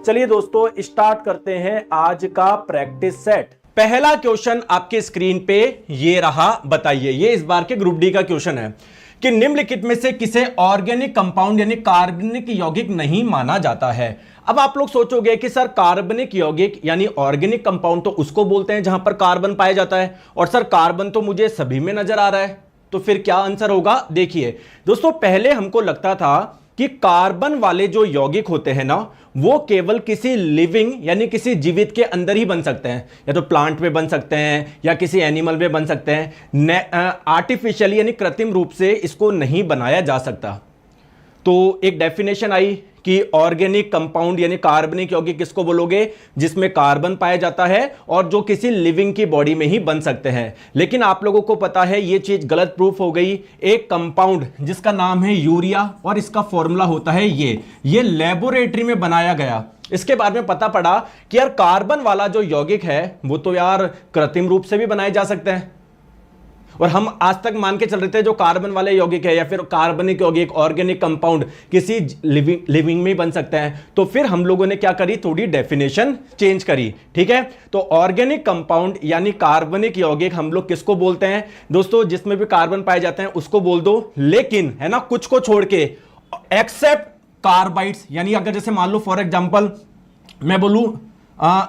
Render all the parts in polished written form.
चलिए दोस्तों स्टार्ट करते हैं आज का प्रैक्टिस सेट। पहला क्वेश्चन आपके स्क्रीन पे ये रहा, बताइए। ये इस बार के ग्रुप डी का क्वेश्चन है कि निम्नलिखित में से किसे ऑर्गेनिक कंपाउंड यानी कार्बनिक यौगिक नहीं माना जाता है। अब आप लोग सोचोगे कि सर कार्बनिक यौगिक यानी ऑर्गेनिक कंपाउंड तो उसको बोलते हैं जहां पर कार्बन पाया जाता है, और सर कार्बन तो मुझे सभी में नजर आ रहा है, तो फिर क्या आंसर होगा। देखिए दोस्तों, पहले हमको लगता था कि कार्बन वाले जो यौगिक होते हैं ना, वो केवल किसी लिविंग यानी किसी जीवित के अंदर ही बन सकते हैं, या तो प्लांट में बन सकते हैं या किसी एनिमल में बन सकते हैं। आर्टिफिशियली यानी कृत्रिम रूप से इसको नहीं बनाया जा सकता। तो एक डेफिनेशन आई कि ऑर्गेनिक कंपाउंड यानी कार्बनिक यौगिक किसको बोलोगे, जिसमें कार्बन पाया जाता है और जो किसी लिविंग की बॉडी में ही बन सकते हैं। लेकिन आप लोगों को पता है ये चीज गलत प्रूफ हो गई। एक कंपाउंड जिसका नाम है यूरिया और इसका फॉर्मूला होता है ये लेबोरेटरी में बनाया गया। इसके बाद में पता पड़ा कि यार कार्बन वाला जो यौगिक है वो तो यार कृत्रिम रूप से भी बनाए जा सकते हैं, और हम आज तक मान के चल रहे थे जो कार्बन वाले यौगिक है या फिर कार्बनिक यौगिक ऑर्गेनिक कंपाउंड किसी लिविंग में बन सकते हैं। तो फिर हम लोगों ने क्या करी, थोड़ी डेफिनेशन चेंज करी। ठीक है, तो ऑर्गेनिक कंपाउंड यानी कार्बनिक यौगिक हम लोग किसको बोलते हैं दोस्तों, जिसमें भी कार्बन पाए जाते हैं उसको बोल दो। लेकिन है ना, कुछ को छोड़ के, एक्सेप्ट कार्बाइड्स, यानी अगर जैसे मान लो फॉर एग्जांपल मैं बोलूं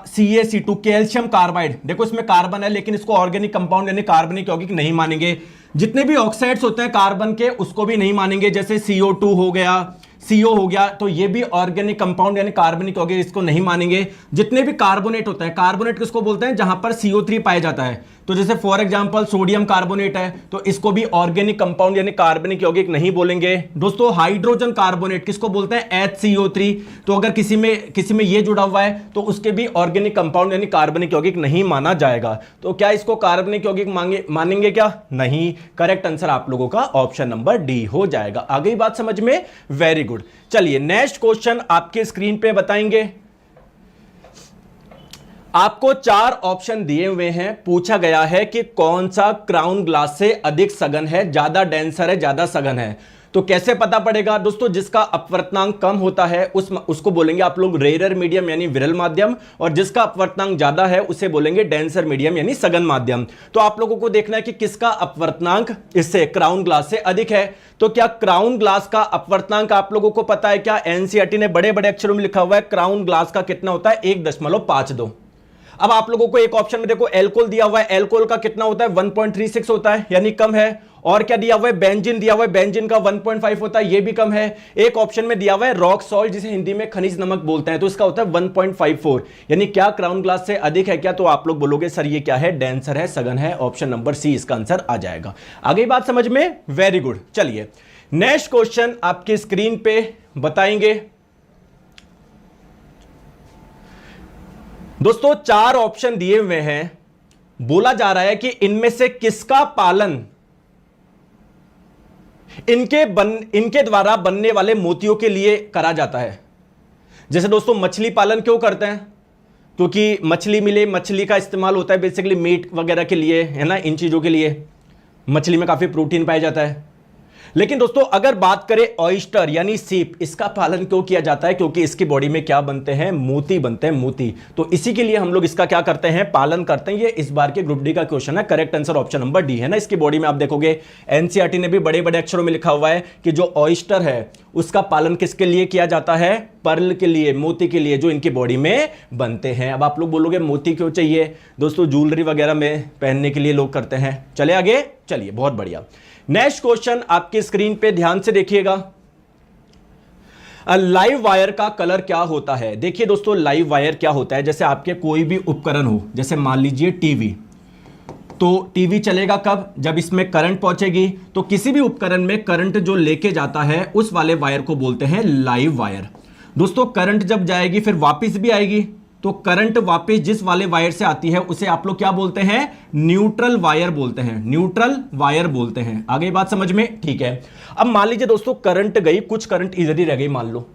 CaC2 कैल्शियम कार्बाइड, देखो इसमें कार्बन है लेकिन इसको ऑर्गेनिक कंपाउंड यानी कार्बनिक यौगिक नहीं मानेंगे। जितने भी ऑक्साइड्स होते हैं कार्बन के उसको भी नहीं मानेंगे, जैसे CO2 हो गया, CO हो गया, तो ये भी ऑर्गेनिक कंपाउंड यानी कार्बनिक यौगिक, इसको नहीं मानेंगे। जितने भी कार्बोनेट होते हैं, कार्बोनेट किसको बोलते हैं, जहां पर CO3 पाया जाता है, तो जैसे फॉर एग्जांपल सोडियम कार्बोनेट है, तो इसको भी ऑर्गेनिक कंपाउंड यानी कार्बनिक यौगिक नहीं बोलेंगे। दोस्तों हाइड्रोजन कार्बोनेट किसको बोलते हैं, HCO3, तो अगर किसी में ये जुड़ा हुआ है तो उसके भी ऑर्गेनिक कंपाउंड यानी कार्बनिक यौगिक नहीं माना जाएगा। तो क्या इसको कार्बनिक यौगिक मानेंगे क्या, नहीं। करेक्ट आंसर आप लोगों का ऑप्शन नंबर डी हो जाएगा। आ गई बात समझ में, वेरी गुड। चलिए नेक्स्ट क्वेश्चन आपके स्क्रीन पे बताएंगे। आपको 4 ऑप्शन दिए हुए हैं, पूछा गया है कि कौन सा क्राउन ग्लास से अधिक सघन है, ज्यादा डेंसर है, ज्यादा सघन है। तो कैसे पता पड़ेगा दोस्तों, जिसका अपवर्तनांक कम होता है उसको बोलेंगे आप लोग रेयर मीडियम यानी विरल माध्यम, और जिसका अपवर्तनांक ज्यादा है उसे बोलेंगे डेंसर मीडियम यानी सघन माध्यम। तो आप लोगों को देखना है कि किसका अपवर्तनांक इससे क्राउन ग्लास से अधिक है। तो क्या क्राउन ग्लास का अपवर्तनांक आप लोगों को पता है क्या, एनसीईआरटी ने बड़े बड़े अक्षरों में लिखा हुआ है क्राउन ग्लास का कितना होता है, 1.52। अब आप लोगों को एक ऑप्शन में देखो एल्कोहल दिया हुआ है, एल्कोहल का कितना होता है, 1.36 होता है, यानी कम है। और क्या दिया हुआ है, बेंजीन दिया हुआ है, बेंजीन का 1.5 होता है, ये भी कम है। एक ऑप्शन में दिया हुआ है रॉक सॉल्ट, जिसे हिंदी में खनिज नमक बोलते हैं, तो इसका होता है 1.54, यानी क्या क्राउन ग्लास से अधिक है क्या। तो आप लोग बोलोगे सर ये क्या है, डेंसर है, सघन है, ऑप्शन नंबर सी इसका आंसर आ जाएगा। आगे बात समझ में, वेरी गुड। चलिए नेक्स्ट क्वेश्चन आपकी स्क्रीन पे बताएंगे दोस्तों। 4 ऑप्शन दिए हुए हैं, बोला जा रहा है कि इनमें से किसका पालन इनके द्वारा बनने वाले मोतियों के लिए करा जाता है। जैसे दोस्तों मछली पालन क्यों करते हैं, क्योंकि मछली मिले, मछली का इस्तेमाल होता है बेसिकली मीट वगैरह के लिए, है ना, इन चीजों के लिए। मछली में काफी प्रोटीन पाया जाता है। लेकिन दोस्तों अगर बात करें ऑयस्टर यानी सीप, इसका पालन क्यों किया जाता है, क्योंकि इसकी बॉडी में क्या बनते हैं, मोती बनते हैं, मोती। तो इसी के लिए हम लोग इसका क्या करते हैं, पालन करते हैं। ये इस बार के ग्रुप डी का क्वेश्चन है, correct answer option number D है ना। इसकी बॉडी में आप देखोगे एनसीईआरटी ने भी बड़े बड़े अक्षरों में लिखा हुआ है कि जो ऑयस्टर है उसका पालन किसके लिए किया जाता है, पर्ल के लिए, मोती के लिए, जो इनकी बॉडी में बनते हैं। अब आप लोग बोलोगे मोती क्यों चाहिए दोस्तों, ज्वेलरी वगैरह में पहनने के लिए लोग करते हैं। चले आगे, चलिए बहुत बढ़िया। नेक्स्ट क्वेश्चन आपकी स्क्रीन पे ध्यान से देखिएगा। लाइव वायर का कलर क्या होता है। देखिए दोस्तों लाइव वायर क्या होता है, जैसे आपके कोई भी उपकरण हो, जैसे मान लीजिए टीवी, तो टीवी चलेगा कब, जब इसमें करंट पहुंचेगी। तो किसी भी उपकरण में करंट जो लेके जाता है उस वाले वायर को बोलते हैं लाइव वायर। दोस्तों करंट जब जाएगी फिर वापस भी आएगी, तो करंट वापस जिस वाले वायर से आती है उसे आप लोग क्या बोलते हैं, न्यूट्रल वायर बोलते हैं, न्यूट्रल वायर बोलते हैं। आगे बात समझ में, ठीक है। अब मान लीजिए दोस्तों करंट गई, कुछ करंट इधर ही रह गई मान लो,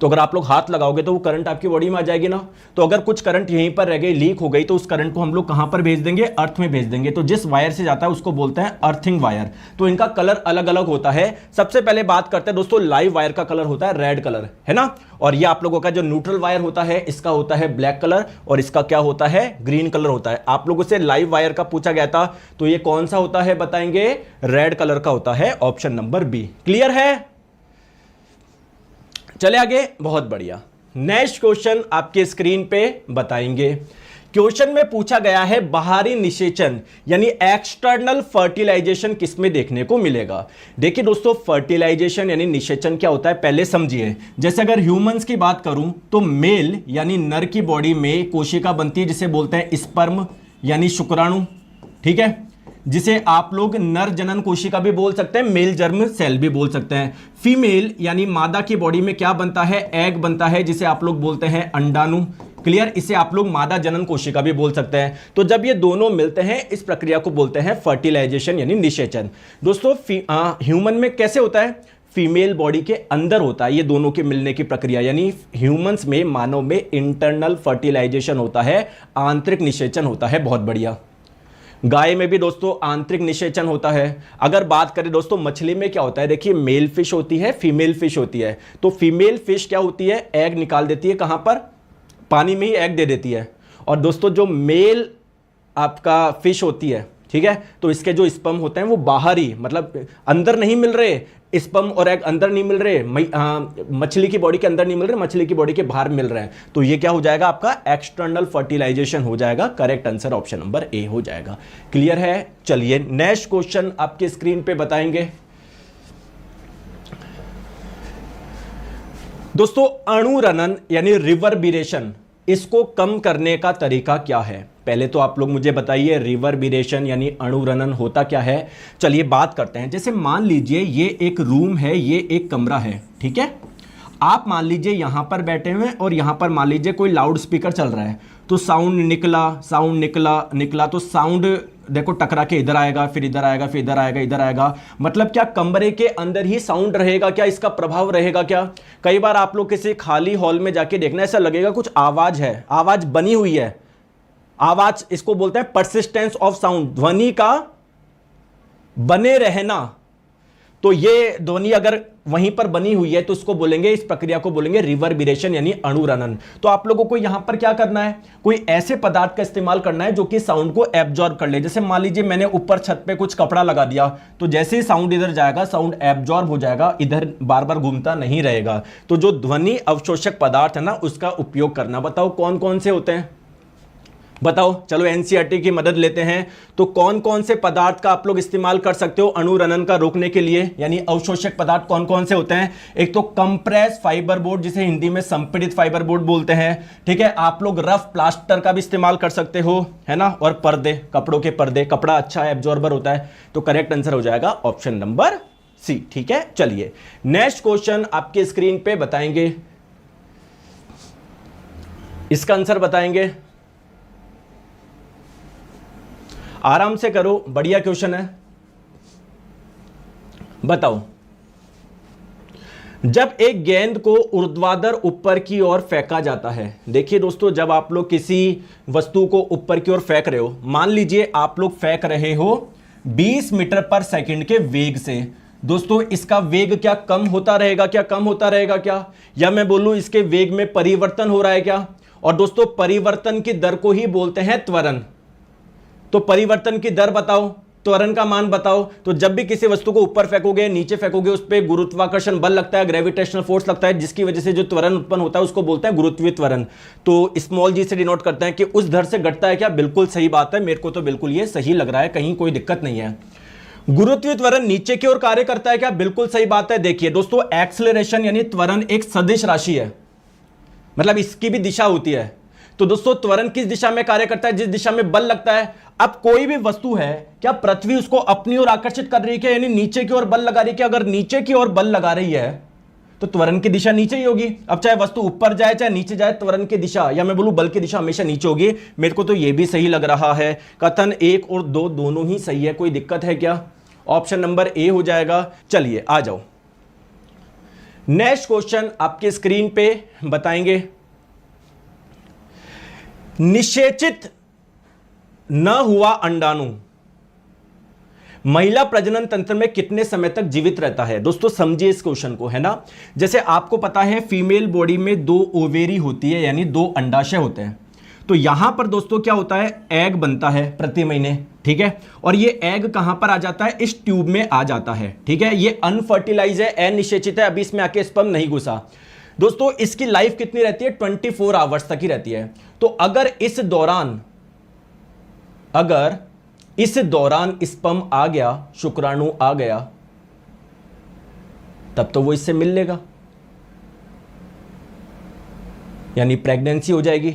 तो अगर आप लोग हाथ लगाओगे तो वो करंट आपकी बॉडी में आ जाएगी ना। तो अगर कुछ करंट यहीं पर रह गई, लीक हो गई, तो उस करंट को हम लोग कहां पर भेज देंगे, अर्थ में भेज देंगे। तो जिस वायर से जाता है उसको बोलते हैं अर्थिंग वायर। तो इनका कलर अलग अलग होता है। सबसे पहले बात करते हैं दोस्तों, लाइव वायर का कलर होता है रेड कलर, है ना। और ये आप लोगों का जो न्यूट्रल वायर होता है इसका होता है ब्लैक कलर, और इसका क्या होता है, ग्रीन कलर होता है। आप लोगों से लाइव वायर का पूछा गया था, तो ये कौन सा होता है बताएंगे, रेड कलर का होता है, ऑप्शन नंबर बी। क्लियर है, चले आगे, बहुत बढ़िया। नेक्स्ट क्वेश्चन आपके स्क्रीन पे बताएंगे। क्वेश्चन में पूछा गया है बाहरी निषेचन यानी एक्सटर्नल फर्टिलाइजेशन किसमें देखने को मिलेगा। देखिए दोस्तों, फर्टिलाइजेशन यानी निषेचन क्या होता है पहले समझिए। जैसे अगर ह्यूमंस की बात करूं तो मेल यानी नर की बॉडी में कोशिका बनती है जिसे बोलते हैं स्पर्म यानी शुक्राणु, ठीक है, जिसे आप लोग नर जनन कोशिका भी बोल सकते हैं, मेल जर्म सेल भी बोल सकते हैं। फीमेल यानी मादा की बॉडी में क्या बनता है, एग बनता है, जिसे आप लोग बोलते हैं अंडाणु। क्लियर, इसे आप लोग मादा जनन कोशिका भी बोल सकते हैं। तो जब ये दोनों मिलते हैं इस प्रक्रिया को बोलते हैं फर्टिलाइजेशन यानी निषेचन। दोस्तों ह्यूमन में कैसे होता है, फीमेल बॉडी के अंदर होता है ये दोनों के मिलने की प्रक्रिया, यानी ह्यूमंस में, मानव में इंटरनल फर्टिलाइजेशन होता है, आंतरिक निषेचन होता है। बहुत बढ़िया। गाय में भी दोस्तों आंतरिक निषेचन होता है। अगर बात करें दोस्तों मछली में क्या होता है, देखिए मेल फिश होती है, फीमेल फिश होती है। तो फीमेल फिश क्या होती है, एग निकाल देती है, कहां पर, पानी में ही एग दे देती है। और दोस्तों जो मेल आपका फिश होती है, ठीक है, तो इसके जो स्पर्म होते हैं वो बाहर ही, मतलब अंदर नहीं मिल रहे, स्पर्म और एग अंदर नहीं मिल रहे, मछली की बॉडी के अंदर नहीं मिल रहे, मछली की बॉडी के बाहर मिल रहे हैं। तो ये क्या हो जाएगा, आपका एक्सटर्नल फर्टिलाइजेशन हो जाएगा। Correct answer option number A हो जाएगा। क्लियर है, चलिए नेक्स्ट क्वेश्चन आपके स्क्रीन पे बताएंगे। दोस्तों अणुरणन यानी रिवर्बिरेशन, इसको कम करने का तरीका क्या है। पहले तो आप लोग मुझे बताइए रिवर्बिरेशन यानी अणुरणन होता क्या है। चलिए बात करते हैं। जैसे मान लीजिए ये एक रूम है, ये एक कमरा है, ठीक है। आप मान लीजिए यहां पर बैठे हुए हैं और यहां पर मान लीजिए कोई लाउड स्पीकर चल रहा है, तो साउंड निकला, तो साउंड देखो टकरा के इधर आएगा, फिर इधर आएगा, फिर इधर आएगा, इधर आएगा। मतलब क्या कमरे के अंदर ही साउंड रहेगा क्या, इसका प्रभाव रहेगा क्या। कई बार आप लोग किसी खाली हॉल में जाके देखना, ऐसा लगेगा कुछ आवाज है, आवाज बनी हुई है, आवाज, इसको बोलते हैं परसिस्टेंस ऑफ साउंड, ध्वनि का बने रहना। तो ये ध्वनि अगर वहीं पर बनी हुई है तो उसको बोलेंगे, इस प्रक्रिया को बोलेंगे रिवर्बिरेशन यानी अणुरणन। तो आप लोगों को यहां पर क्या करना है, कोई ऐसे पदार्थ का इस्तेमाल करना है जो कि साउंड को एब्जॉर्ब कर ले। जैसे मान लीजिए मैंने ऊपर छत पे कुछ कपड़ा लगा दिया, तो जैसे ही साउंड इधर जाएगा साउंड एब्जॉर्ब हो जाएगा, इधर बार बार घूमता नहीं रहेगा। तो जो ध्वनि अवशोषक पदार्थ है ना, उसका उपयोग करना। बताओ कौन कौन से होते हैं, बताओ। चलो एनसीईआरटी की मदद लेते हैं। तो कौन कौन से पदार्थ का आप लोग इस्तेमाल कर सकते हो अणुरणन का रोकने के लिए, यानी अवशोषक पदार्थ कौन कौन से होते हैं। एक तो कंप्रेस फाइबर बोर्ड, जिसे हिंदी में संपीड़ित फाइबर बोर्ड बोलते हैं, ठीक है। आप लोग रफ प्लास्टर का भी इस्तेमाल कर सकते हो, है ना। और पर्दे, कपड़ों के पर्दे, कपड़ा अच्छा एब्जॉर्बर होता है। तो करेक्ट आंसर हो जाएगा ऑप्शन नंबर सी, ठीक है। चलिए नेक्स्ट क्वेश्चन आपके स्क्रीन पे बताएंगे, इसका आंसर बताएंगे। आराम से करो, बढ़िया क्वेश्चन है। बताओ, जब एक गेंद को ऊर्ध्वाधर ऊपर की ओर फेंका जाता है। देखिए दोस्तों, जब आप लोग किसी वस्तु को ऊपर की ओर फेंक रहे हो, मान लीजिए आप लोग फेंक रहे हो 20 मीटर पर सेकंड के वेग से। दोस्तों इसका वेग क्या कम होता रहेगा क्या, कम होता रहेगा क्या, या मैं बोलूं इसके वेग में परिवर्तन हो रहा है क्या। और दोस्तों परिवर्तन की दर को ही बोलते हैं त्वरण। तो परिवर्तन की दर बताओ, त्वरण का मान बताओ। तो जब भी किसी वस्तु को ऊपर फेंकोगे, नीचे फेंकोगे, उस पर गुरुत्वाकर्षण बल लगता है, ग्रेविटेशनल फोर्स लगता है, जिसकी वजह से जो त्वरण उत्पन्न होता है उसको बोलते हैं गुरुत्वीय त्वरण। तो स्मॉल जी से डिनोट करते हैं कि उस दर से घटता है क्या। बिल्कुल सही बात है, मेरे को तो बिल्कुल ये सही लग रहा है, कहीं कोई दिक्कत नहीं है। गुरुत्वीय त्वरण नीचे की ओर कार्य करता है क्या, बिल्कुल सही बात है। देखिए दोस्तों, एक्सेलरेशन यानी त्वरण एक सदिश राशि है, मतलब इसकी भी दिशा होती है। तो दोस्तों त्वरण किस दिशा में कार्य करता है, जिस दिशा में बल लगता है। अब कोई भी वस्तु है, क्या पृथ्वी उसको अपनी ओर आकर्षित कर रही है क्या, यानी नीचे की ओर बल लगा रही है क्या। अगर नीचे की ओर बल लगा रही है तो त्वरण की दिशा नीचे ही होगी। अब चाहे वस्तु ऊपर जाए चाहे नीचे जाए, त्वरण की दिशा या मैं बोलूं बल की दिशा हमेशा नीचे होगी। मेरे को तो यह भी सही लग रहा है। कथन 1 और 2 दोनों ही सही है, कोई दिक्कत है क्या। ऑप्शन नंबर ए हो जाएगा। चलिए आ जाओ, नेक्स्ट क्वेश्चन आपके स्क्रीन पे बताएंगे, निषेचित न हुआ अंडाणु महिला प्रजनन तंत्र में कितने समय तक जीवित रहता है? दोस्तों समझिए इस क्वेश्चन को, है ना। जैसे आपको पता है फीमेल बॉडी में 2 ओवेरी होती है, यानी 2 अंडाशय होते हैं। तो यहां पर दोस्तों क्या होता है, एग बनता है प्रति महीने, ठीक है। और ये एग कहां पर आ जाता है, इस ट्यूब में आ जाता है, ठीक है। ये अनफर्टिलाइज है, अनिषेचित है, अभी इसमें आके स्पर्म नहीं घुसा। दोस्तों इसकी लाइफ कितनी रहती है, 24 आवर्स तक ही रहती है। तो अगर इस दौरान स्पर्म आ गया, शुक्राणु आ गया, तब तो वो इससे मिल लेगा, यानी प्रेगनेंसी हो जाएगी,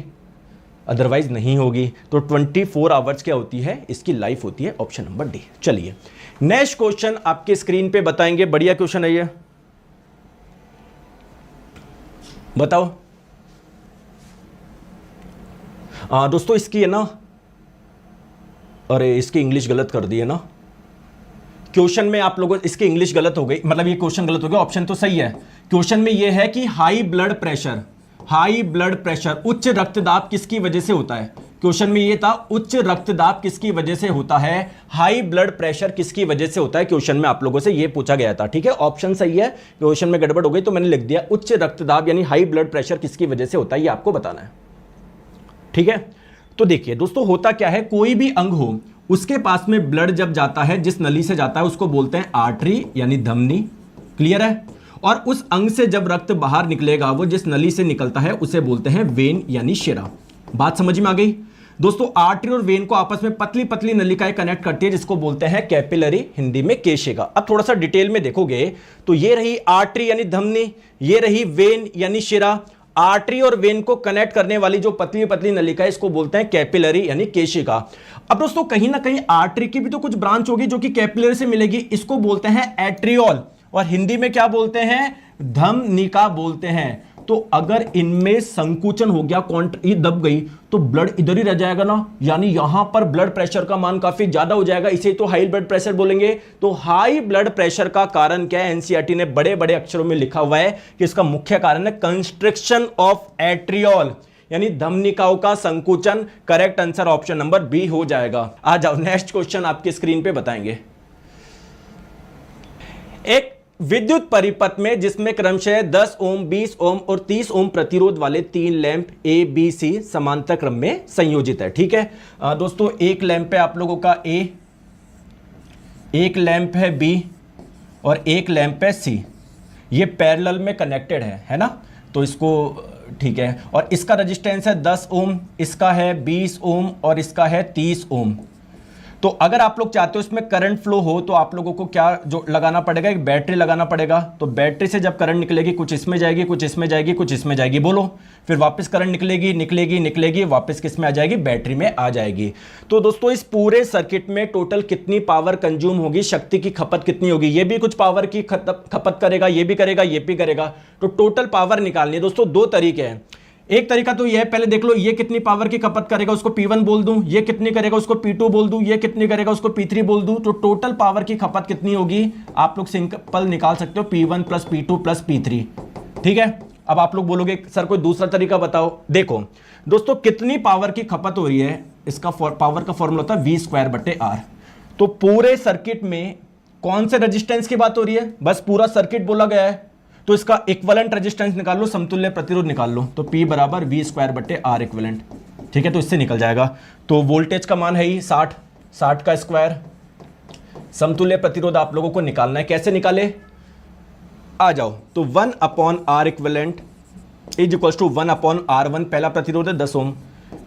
अदरवाइज नहीं होगी। तो 24 आवर्स क्या होती है, इसकी लाइफ होती है। Option number D. चलिए नेक्स्ट क्वेश्चन आपके स्क्रीन पे बताएंगे, बढ़िया क्वेश्चन है ये, बताओ। दोस्तों इसकी है ना, अरे इसकी इंग्लिश गलत कर दी है ना, क्वेश्चन में आप लोगों इसकी इंग्लिश गलत हो गई, मतलब ये क्वेश्चन गलत हो गया, ऑप्शन तो सही है। क्वेश्चन में ये है कि हाई ब्लड प्रेशर उच्च रक्तदाब किसकी वजह से होता है। क्वेश्चन में ये था उच्च रक्तदाब किसकी वजह से होता है, हाई ब्लड प्रेशर किसकी वजह से होता है, क्वेश्चन में आप लोगों से ये पूछा गया था, ठीक है। ऑप्शन सही है, क्वेश्चन में गड़बड़ हो गई तो मैंने लिख दिया उच्च रक्तदाब यानी हाई ब्लड प्रेशर किसकी वजह से होता है, ये आपको बताना है, ठीक है। तो देखिए दोस्तों होता क्या है, कोई भी अंग हो उसके पास में ब्लड जब जाता है, जिस नली से जाता है उसको बोलते हैं आर्टरी यानी धमनी, क्लियर है। और उस अंग से जब रक्त बाहर निकलेगा, वो जिस नली से निकलता है उसे बोलते हैं वेन यानी शिरा। बात समझ में आ गई दोस्तों। आर्टरी और वेन को आपस में पतली पतली नलिकाएं कनेक्ट करती है, जिसको बोलते हैं कैपिलरी, हिंदी में केशिका। अब थोड़ा सा डिटेल में देखोगे तो ये रही आर्टरी यानी धमनी, ये रही वेन यानी शिरा। आर्टरी और वेन को कनेक्ट करने वाली जो पतली पतली नलिका है, इसको बोलते हैं कैपिलरी यानी केशिका। अब दोस्तों कहीं ना कहीं आर्टरी की भी तो कुछ ब्रांच होगी जो कि कैपिलरी से मिलेगी, इसको बोलते हैं एट्रियोल, और हिंदी में क्या बोलते हैं, धमनिका बोलते हैं। तो अगर इनमें संकुचन हो गया, ये दब गई, तो ब्लड इधर ही रह जाएगा ना, यानी यहां पर ब्लड प्रेशर का मान काफी ज्यादा हो जाएगा, इसे तो हाई ब्लड प्रेशर बोलेंगे। तो हाई ब्लड प्रेशर का कारण क्या है, एनसीईआरटी ने बड़े बड़े अक्षरों में लिखा हुआ है कि इसका मुख्य कारण है कंस्ट्रिक्शन ऑफ एट्रियोल, यानी धमनिकाओं का संकुचन। Correct answer option number B हो जाएगा। आ जाओ नेक्स्ट क्वेश्चन आपके स्क्रीन पे बताएंगे। एक विद्युत परिपथ में जिसमें क्रमशः 10 ओम, 20 ओम और 30 ओम प्रतिरोध वाले 3 लैंप ए बी सी समांतर क्रम में संयोजित है, ठीक है। दोस्तों एक लैंप है आप लोगों का ए, एक लैंप है बी और एक लैंप है सी, ये पैरेलल में कनेक्टेड है ना। तो इसको ठीक है, और इसका रेजिस्टेंस है 10 ओम, इसका है 20 ओम और इसका है 30 ओम। तो अगर आप लोग चाहते हो इसमें करंट फ्लो हो, तो आप लोगों को क्या जो लगाना पड़ेगा, एक बैटरी लगाना पड़ेगा। तो बैटरी से जब करंट निकलेगी, कुछ इसमें जाएगी, कुछ इसमें जाएगी, कुछ इसमें जाएगी, बोलो, फिर वापस करंट निकलेगी, वापस किस में आ जाएगी, बैटरी में आ जाएगी। तो दोस्तों इस पूरे सर्किट में टोटल कितनी पावर कंज्यूम होगी, शक्ति की खपत कितनी होगी, ये भी कुछ पावर की खपत करेगा, ये भी करेगा, ये भी करेगा। तो टोटल पावर निकालनी है दोस्तों। 2 तरीके हैं, एक तरीका तो यह है, पहले देख लो ये कितनी पावर की खपत करेगा, उसको P1 बोल दूं, ये कितनी करेगा उसको P2 बोल दूं, ये कितनी करेगा उसको P3 बोल दूं। तो टोटल पावर की खपत कितनी होगी आप लोग सिंपल निकाल सकते हो, P1 plus P2 plus P3, ठीक है। अब आप लोग बोलोगे सर कोई दूसरा तरीका बताओ। देखो दोस्तों कितनी पावर की खपत हो रही है, इसका पावर का फॉर्मूला होता है V²/R। तो पूरे सर्किट में कौन से रेजिस्टेंस की बात हो रही है, बस पूरा सर्किट बोला गया है, तो इसका इक्विवेलेंट रेजिस्टेंस निकाल लो, समतुल्य प्रतिरोध निकाल लो। तो P बराबर V²/R इक्विवेलेंट, ठीक है। तो इससे निकल जाएगा। तो वोल्टेज का मान है ही 60 का स्क्वायर, समतुल्य प्रतिरोध आप लोगों को निकालना है। कैसे निकाले, आ जाओ। तो 1/R equivalent is equals to 1/R1 पहला प्रतिरोध है 10 ओम,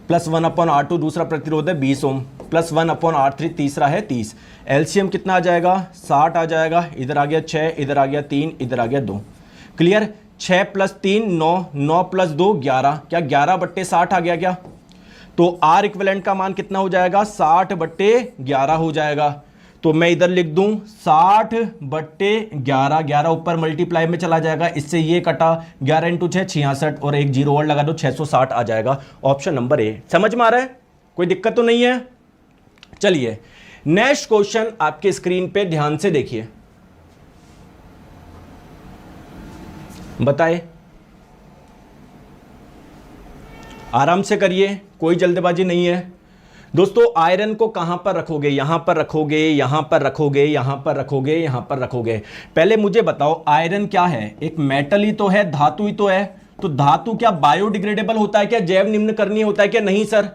प्लस 1/R2 दूसरा प्रतिरोध है 20 ओम, प्लस 1/R3 तीसरा है 30। एलसीएम कितना आ जाएगा, 60 आ जाएगा। इधर आ गया 6, इधर आ गया 3, इधर आ गया 2। क्लियर, 6 प्लस 3 9, 9 प्लस 2 11, क्या 11/60 आ गया क्या। तो आर इक्विवेलेंट का मान कितना हो जाएगा, 60/11 हो जाएगा। तो मैं इधर लिख दूं 60/11, 11 ऊपर मल्टीप्लाई में चला जाएगा, इससे ये कटा 11 × 6 66 और एक जीरो और लगा दो 660 आ जाएगा। Option number A. समझ में आ रहा है, कोई दिक्कत तो नहीं है। चलिए नेक्स्ट क्वेश्चन आपके स्क्रीन पे ध्यान से देखिए। बताए, आराम से करिए, कोई जल्दबाजी नहीं है दोस्तों। आयरन को कहां पर रखोगे, यहां पर रखोगे, यहां पर रखोगे, यहां पर रखोगे, यहां पर रखोगे। पहले मुझे बताओ आयरन क्या है, एक मेटल ही तो है, धातु ही तो है। तो धातु क्या बायोडिग्रेडेबल होता है क्या, जैव निम्न करनीय होता है क्या? नहीं सर।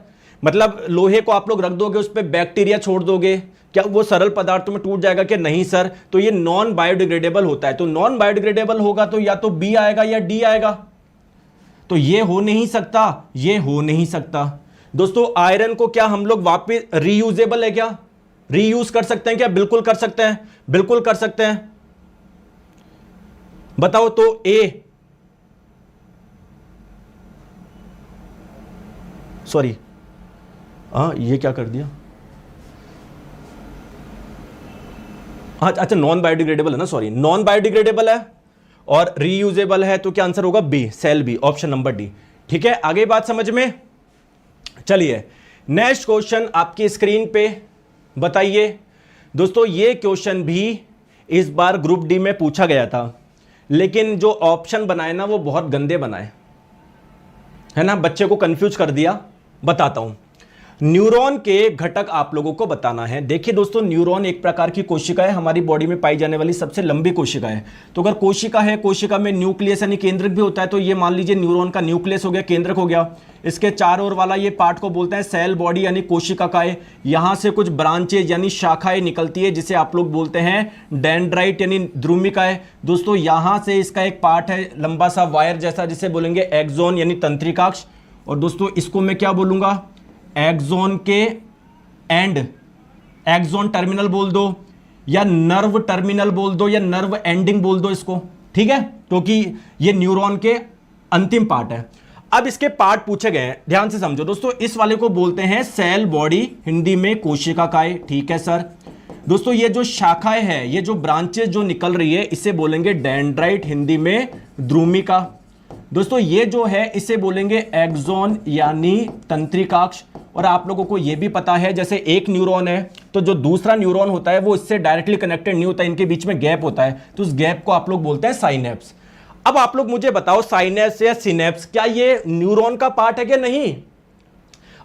मतलब लोहे को आप लोग रख दोगे, उस पर बैक्टीरिया छोड़ दोगे, क्या वो सरल पदार्थों में टूट जाएगा क्या? नहीं सर। तो ये नॉन बायोडिग्रेडेबल होता है। तो नॉन बायोडिग्रेडेबल होगा तो या तो बी आएगा या डी आएगा। तो ये हो नहीं सकता, ये हो नहीं सकता दोस्तों। आयरन को क्या हम लोग वापस रीयूजेबल है क्या, रीयूज कर सकते हैं क्या? बिल्कुल कर सकते हैं, बिल्कुल कर सकते हैं। बताओ तो ए, सॉरी ये क्या कर दिया, अच्छा नॉन बायोडिग्रेडेबल है ना, सॉरी नॉन बायोडिग्रेडेबल है और रीयूजेबल है। तो क्या आंसर होगा? B, cell B, option number D. ठीक है, आगे बात समझ में। चलिए नेक्स्ट क्वेश्चन आपकी स्क्रीन पे बताइए दोस्तों। ये क्वेश्चन भी इस बार ग्रुप डी में पूछा गया था, लेकिन जो ऑप्शन बनाए ना वो बहुत गंदे बनाए, है ना, बच्चे को कंफ्यूज कर दिया। बताता हूं, न्यूरॉन के घटक आप लोगों को बताना है। देखिए दोस्तों, न्यूरॉन एक प्रकार की कोशिका है, हमारी बॉडी में पाई जाने वाली सबसे लंबी कोशिका है। तो अगर कोशिका है, कोशिका में न्यूक्लियस यानी केंद्रक भी होता है, तो ये मान लीजिए न्यूरॉन का न्यूक्लियस हो गया, केंद्रक हो गया। इसके चारों ओर वाला ये पार्ट को बोलते हैं सेल बॉडी यानी कोशिकाएं। यहां से कुछ ब्रांचेज यानी शाखाएं निकलती है, जिसे आप लोग बोलते हैं डेंड्राइट यानी द्रुमिकाएं। दोस्तों यहां से इसका एक पार्ट है लंबा सा वायर जैसा, जिसे बोलेंगे एक्सोन यानी तंत्रिकाक्ष। और दोस्तों इसको मैं क्या बोलूंगा, एक्सोन के एंड, एक्सोन टर्मिनल बोल दो या नर्व टर्मिनल बोल दो या नर्व एंडिंग बोल दो इसको, ठीक है, क्योंकि ये न्यूरॉन के अंतिम पार्ट है। अब इसके पार्ट पूछे गए हैं, ध्यान से समझो दोस्तों। इस वाले को बोलते हैं सेल बॉडी, हिंदी में कोशिकाएं, ठीक है सर। दोस्तों ये जो शाखाएं है, ये जो ब्रांचेस जो निकल रही है, इसे बोलेंगे डेंड्राइट, हिंदी में द्रुमिका। दोस्तों ये जो है इसे बोलेंगे एक्सोन यानी तंत्रिकाक्ष। और आप लोगों को यह भी पता है, जैसे एक न्यूरॉन है तो जो दूसरा न्यूरॉन होता है वो इससे डायरेक्टली कनेक्टेड नहीं होता, इनके बीच में गैप होता है, तो उस गैप को आप लोग बोलते हैं साइनेप्स। अब आप लोग मुझे बताओ, साइनेप्स या सिनेप्स क्या ये न्यूरॉन का पार्ट है क्या? नहीं।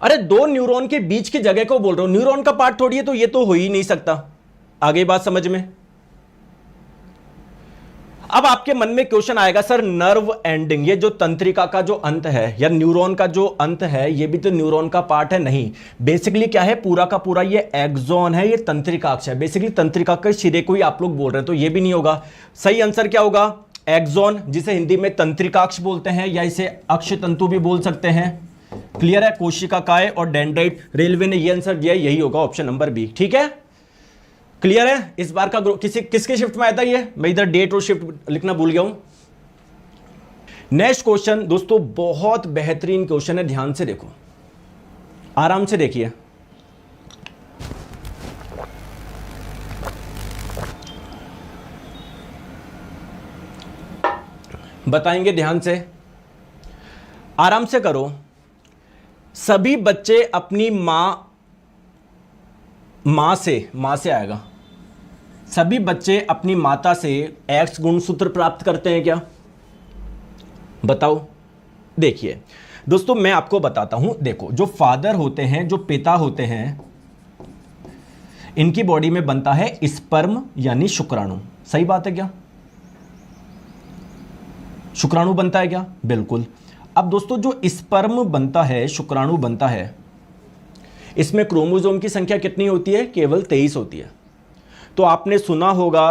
अरे दो न्यूरॉन के बीच की जगह को बोल रहा हूं, न्यूरॉन का पार्ट थोड़ी है, तो ये तो हो ही नहीं सकता। आगे बात समझ में। अब आपके मन में क्वेश्चन आएगा, सर नर्व एंडिंग, ये जो तंत्रिका का जो अंत है या न्यूरॉन का जो अंत है, ये भी तो न्यूरॉन का पार्ट है। नहीं, बेसिकली क्या है, पूरा का पूरा ये एक्सोन है, ये तंत्रिकाक्ष है। बेसिकली तंत्रिका के सिरे को ही आप लोग बोल रहे हैं, तो ये भी नहीं होगा। सही आंसर क्या होगा? एक्सोन, जिसे हिंदी में तंत्रिकाक्ष बोलते हैं या इसे अक्ष तंतु भी बोल सकते हैं। क्लियर है? कोशिकाएं और डेंड्राइट, रेलवे ने ये आंसर दिया, यही होगा ऑप्शन नंबर बी। ठीक है, क्लियर है? इस बार का किसके शिफ्ट में आया था ये? मैं इधर डेट और शिफ्ट लिखना भूल गया हूं। नेक्स्ट क्वेश्चन दोस्तों बहुत बेहतरीन क्वेश्चन है, ध्यान से देखो, आराम से देखिए। बताएंगे, ध्यान से आराम से करो। सभी बच्चे अपनी मां से आएगा, सभी बच्चे अपनी माता से एक्स गुणसूत्र प्राप्त करते हैं क्या? बताओ। देखिए दोस्तों मैं आपको बताता हूं, देखो जो फादर होते हैं, जो पिता होते हैं, इनकी बॉडी में बनता है स्पर्म यानी शुक्राणु। सही बात है क्या? शुक्राणु बनता है क्या? बिल्कुल। अब दोस्तों जो स्पर्म बनता है, शुक्राणु बनता है, इसमें क्रोमोसोम की संख्या कितनी होती है? केवल 23 होती है। तो आपने सुना होगा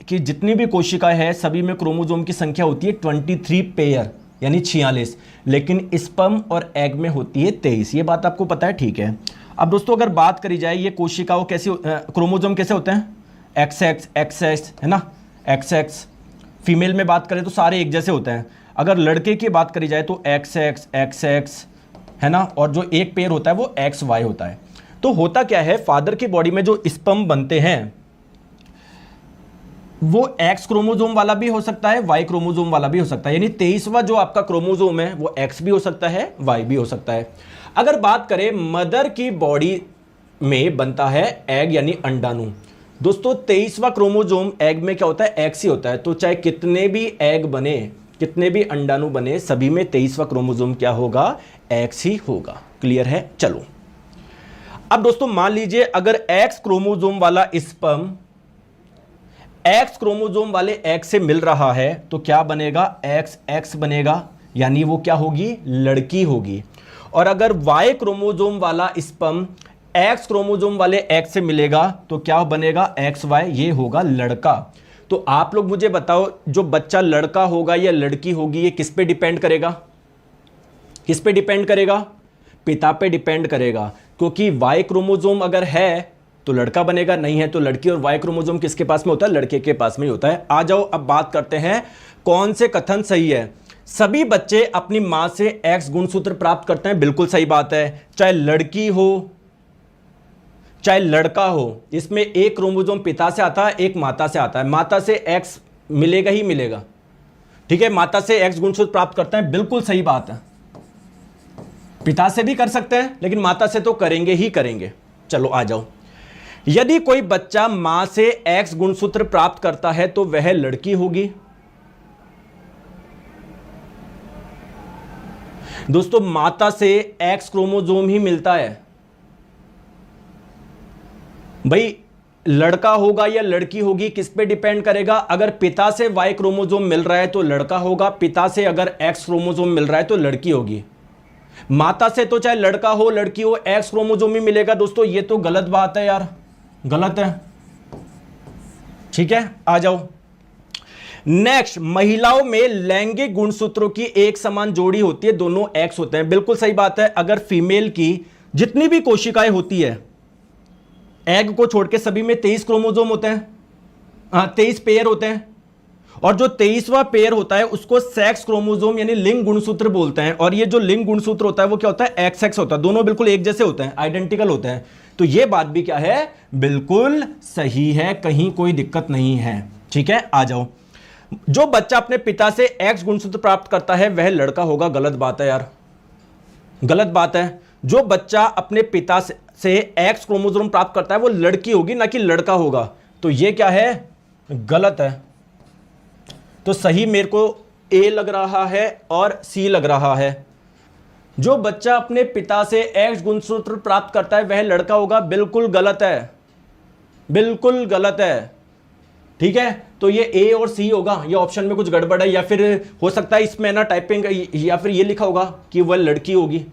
कि जितनी भी कोशिकाएं हैं सभी में क्रोमोसोम की संख्या होती है 23 पेयर यानी 46, लेकिन स्पर्म और एग में होती है 23। ये बात आपको पता है, ठीक है। अब दोस्तों अगर बात करी जाए ये कोशिकाओं कैसे, क्रोमोसोम कैसे होते हैं? XX XX है ना, XX। फीमेल में बात करें तो सारे एक जैसे होते हैं। अगर लड़के की बात करी जाए तो XX XX है ना, और जो एक पेयर होता है वो XY होता है। तो होता क्या है, फादर की बॉडी में जो स्पर्म बनते हैं वो X क्रोमोसोम वाला भी हो सकता है, Y क्रोमोसोम वाला भी हो सकता है। यानी 23वां जो आपका क्रोमोसोम है वो X भी हो सकता है, Y भी हो सकता है। अगर बात करें मदर की बॉडी में बनता है एग यानी अंडाणु। दोस्तों 23वां क्रोमोसोम एग में क्या होता है? X ही होता है। तो चाहे कितने भी एग बने, कितने भी अंडाणु बने सभी में 23वां क्रोमोसोम क्या होगा, एक्स ही होगा। क्लियर है। चलो अब दोस्तों मान लीजिए अगर एक्स क्रोमोसोम वाला स्पर्म एक्स क्रोमोसोम वाले एक्स से मिल रहा है तो क्या बनेगा, एक्स एक्स बनेगा, यानी वो क्या होगी, लड़की होगी। और अगर वाई क्रोमोसोम वाला स्पर्म एक्स क्रोमोसोम वाले एक्स से मिलेगा तो क्या बनेगा, एक्स वाई, ये होगा लड़का। तो आप लोग मुझे बताओ जो बच्चा लड़का होगा या लड़की होगी ये किस पे डिपेंड करेगा, किस पे डिपेंड करेगा, पिता पे डिपेंड करेगा। क्योंकि वाई क्रोमोसोम अगर है तो लड़का बनेगा, नहीं है तो लड़की। और वाई क्रोमोसोम किसके पास में होता है, लड़के के पास में ही होता है। आ जाओ अब बात करते हैं कौन से कथन सही है। सभी बच्चे अपनी मां से एक्स गुणसूत्र प्राप्त करते हैं, बिल्कुल सही बात है। चाहे लड़की हो चाहे लड़का हो, इसमें एक क्रोमोसोम पिता से आता है, एक माता से आता है। माता से एक्स मिलेगा ही मिलेगा, ठीक है, माता से एक्स गुणसूत्र प्राप्त करते हैं, बिल्कुल सही बात है। पिता से भी कर सकते हैं लेकिन माता से तो करेंगे ही करेंगे। चलो आ जाओ, यदि कोई बच्चा मां से एक्स गुणसूत्र प्राप्त करता है तो वह लड़की होगी। दोस्तों माता से एक्स क्रोमोसोम ही मिलता है भाई, लड़का होगा या लड़की होगी किस पे डिपेंड करेगा। अगर पिता से वाई क्रोमोसोम मिल रहा है तो लड़का होगा, पिता से अगर एक्स क्रोमोसोम मिल रहा है तो लड़की होगी। माता से तो चाहे लड़का हो लड़की हो एक्स क्रोमोसोम ही मिलेगा। दोस्तों ये तो गलत बात है यार, गलत है, ठीक है। आ जाओ नेक्स्ट, महिलाओं में लैंगिक गुणसूत्रों की एक समान जोड़ी होती है, दोनों एक्स होते हैं, बिल्कुल सही बात है। अगर फीमेल की जितनी भी कोशिकाएं होती है, एग को छोड़ के सभी में 23 क्रोमोसोम होते हैं, 23 पेयर होते हैं। और जो 23वां पेयर होता है उसको सेक्स क्रोमोसोम यानी लिंग गुणसूत्र बोलते हैं। और ये जो लिंग गुणसूत्र होता है वो क्या होता है, एक्स एक्स होता है, दोनों बिल्कुल एक जैसे होते हैं, आइडेंटिकल होते हैं। तो ये बात भी क्या है, बिल्कुल सही है, कहीं कोई दिक्कत नहीं है, ठीक है। आ जाओ, जो बच्चा अपने पिता से एक्स गुणसूत्र प्राप्त करता है वह लड़का होगा, गलत बात है यार, गलत बात है। जो बच्चा अपने पिता से एक्स क्रोमोसोम प्राप्त करता है वो लड़की होगी ना कि लड़का होगा। तो ये क्या है, गलत है। तो सही मेरे को ए लग रहा है और सी लग रहा है। जो बच्चा अपने पिता से एक्स गुणसूत्र प्राप्त करता है वह लड़का होगा, बिल्कुल गलत है, बिल्कुल गलत है, ठीक है। तो ये ए और सी होगा, ये ऑप्शन में कुछ गड़बड़ है, या फिर हो सकता है इसमें ना टाइपिंग या फिर ये लिखा होगा कि वह लड़की होगी।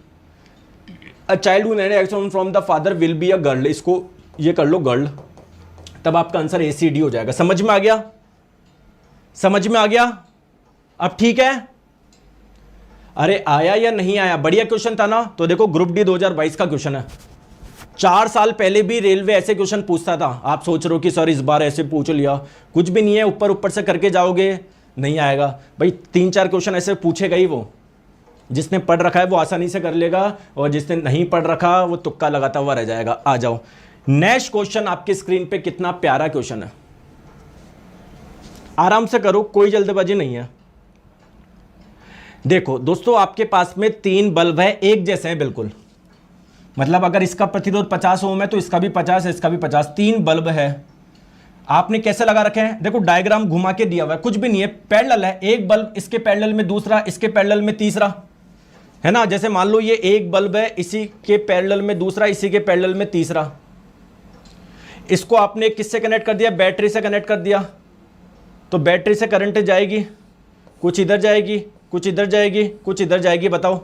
A child who inherited x from the father will be a girl, इसको ये कर लो गर्ल, तब आपका आंसर ए सी डी हो जाएगा। समझ में आ गया, समझ में आ गया अब, ठीक है। अरे आया या नहीं आया, बढ़िया क्वेश्चन था ना। तो देखो ग्रुप डी 2022 का क्वेश्चन है, 4 साल पहले भी रेलवे ऐसे क्वेश्चन पूछता था। आप सोच रहे हो कि सर इस बार ऐसे पूछ लिया, कुछ भी नहीं है, ऊपर ऊपर से करके जाओगे, नहीं आएगा भाई। 3-4 क्वेश्चन ऐसे पूछेगा ही वो, जिसने पढ़ रखा है वो आसानी से कर लेगा और जिसने नहीं पढ़ रखा वो तुक्का लगाता हुआ रह जाएगा। आ जाओ नेक्स्ट क्वेश्चन, आपकी स्क्रीन पे कितना प्यारा क्वेश्चन है, आराम से करो, कोई जल्दबाजी नहीं है। देखो दोस्तों आपके पास में 3 बल्ब है, एक जैसे हैं बिल्कुल, मतलब अगर इसका प्रतिरोध 50 ओम है तो इसका भी 50 है, इसका भी 50, 3 बल्ब है। आपने कैसे लगा रखे हैं, देखो डायग्राम घुमा के दिया हुआ है, कुछ भी नहीं है, पैरेलल है, एक बल्ब इसके पैरेलल में दूसरा, इसके पैरेलल में तीसरा, है ना। जैसे मान लो ये एक बल्ब है, इसी के पैरेलल में दूसरा, इसी के पैरेलल में तीसरा। इसको आपने किससे कनेक्ट कर दिया, बैटरी से कनेक्ट कर दिया, तो बैटरी से करंट जाएगी, कुछ इधर जाएगी, कुछ इधर जाएगी, कुछ इधर जाएगी, बताओ।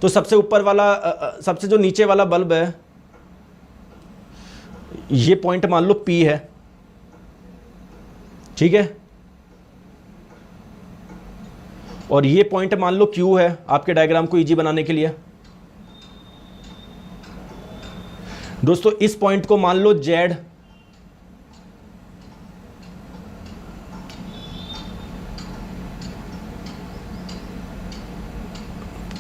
तो सबसे ऊपर वाला सबसे जो नीचे वाला बल्ब है ये पॉइंट मान लो P है, ठीक है, और ये पॉइंट मान लो Q है, आपके डायग्राम को इजी बनाने के लिए। दोस्तों इस पॉइंट को मान लो Z,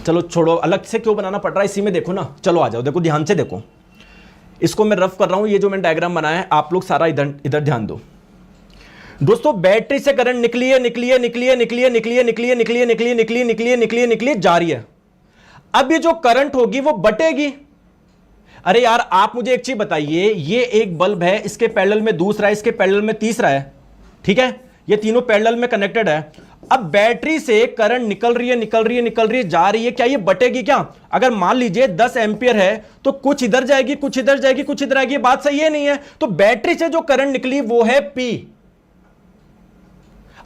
चलो छोड़ो, अलग से क्यों बनाना पड़ रहा है, इसी में देखो ना। चलो आ जाओ, देखो ध्यान से देखो, इसको मैं रफ कर रहा हूं, ये जो मैंने डायग्राम बनाया है आप लोग सारा इधर इधर ध्यान दो। दोस्तों बैटरी से करंट निकली है, निकली है, निकली है, निकली है, निकली है, निकली है, निकली है, निकली है, निकली है, निकली है, निकली है, निकली है, जा रही है। अब ये जो करंट होगी वो बटेगी। अरे यार आप मुझे एक चीज बताइए, ये एक बल्ब है, इसके पैरेलल में दूसरा है, इसके पैरेलल में तीसरा है, ठीक है, ये तीनों पैरेलल में कनेक्टेड है। अब बैटरी से करंट निकल रही है, जा रही है, क्या ये बटेगी क्या? अगर मान लीजिए 10 एम्पियर है तो कुछ इधर जाएगी, कुछ इधर जाएगी, कुछ इधर आएगी, बात सही है नहीं है? तो बैटरी से जो करंट निकली वो है P।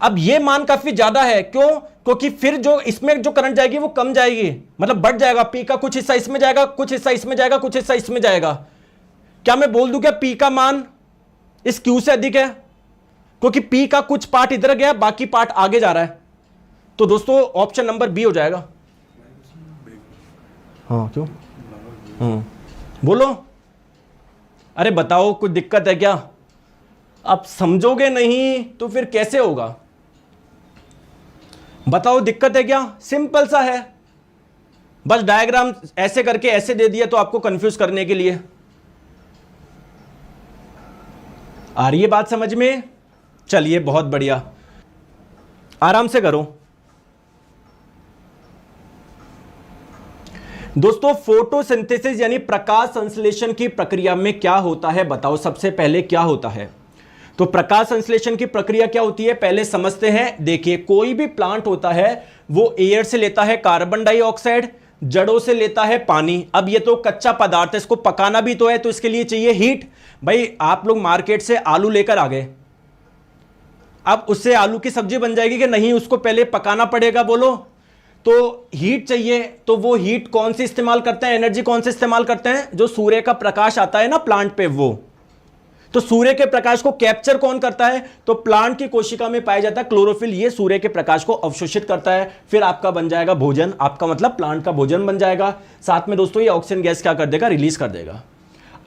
अब ये मान काफी ज्यादा है, क्यों? क्योंकि फिर जो इसमें जो करंट जाएगी वो कम जाएगी, मतलब बढ़ जाएगा। P का कुछ हिस्सा इसमें जाएगा, कुछ हिस्सा इसमें जाएगा, कुछ हिस्सा इसमें जाएगा। क्या मैं बोल दूं क्या P का मान इस Q से अधिक है? क्योंकि P का कुछ पार्ट इधर गया, बाकी पार्ट आगे जा रहा है। तो दोस्तों ऑप्शन नंबर बी हो जाएगा। हाँ क्यों? बोलो, अरे बताओ कुछ दिक्कत है क्या? आप समझोगे नहीं तो फिर कैसे होगा? बताओ दिक्कत है क्या? सिंपल सा है, बस डायग्राम ऐसे करके ऐसे दे दिया तो आपको कंफ्यूज करने के लिए। आ रही है बात समझ में? चलिए बहुत बढ़िया, आराम से करो। दोस्तों फोटोसिंथेसिस यानी प्रकाश संश्लेषण की प्रक्रिया में क्या होता है बताओ सबसे पहले क्या होता है? तो प्रकाश संश्लेषण की प्रक्रिया क्या होती है पहले समझते हैं। देखिए कोई भी प्लांट होता है वो एयर से लेता है कार्बन डाइऑक्साइड, जड़ों से लेता है पानी। अब ये तो कच्चा पदार्थ है, इसको पकाना भी तो है, तो इसके लिए चाहिए हीट। भाई आप लोग मार्केट से आलू लेकर आ गए, अब उससे आलू की सब्जी बन जाएगी कि नहीं? उसको पहले पकाना पड़ेगा। बोलो, तो हीट चाहिए, तो वो हीट कौन सी इस्तेमाल करते हैं? एनर्जी कौन सी इस्तेमाल करते हैं? जो सूर्य का प्रकाश आता है ना प्लांट पे, वो। तो सूर्य के प्रकाश को कैप्चर कौन करता है? तो प्लांट की कोशिका में पाया जाता है क्लोरोफिल, ये सूर्य के प्रकाश को अवशोषित करता है। फिर आपका बन जाएगा भोजन, आपका मतलब प्लांट का भोजन बन जाएगा। साथ में दोस्तों ये ऑक्सीजन गैस क्या कर देगा? रिलीज कर देगा।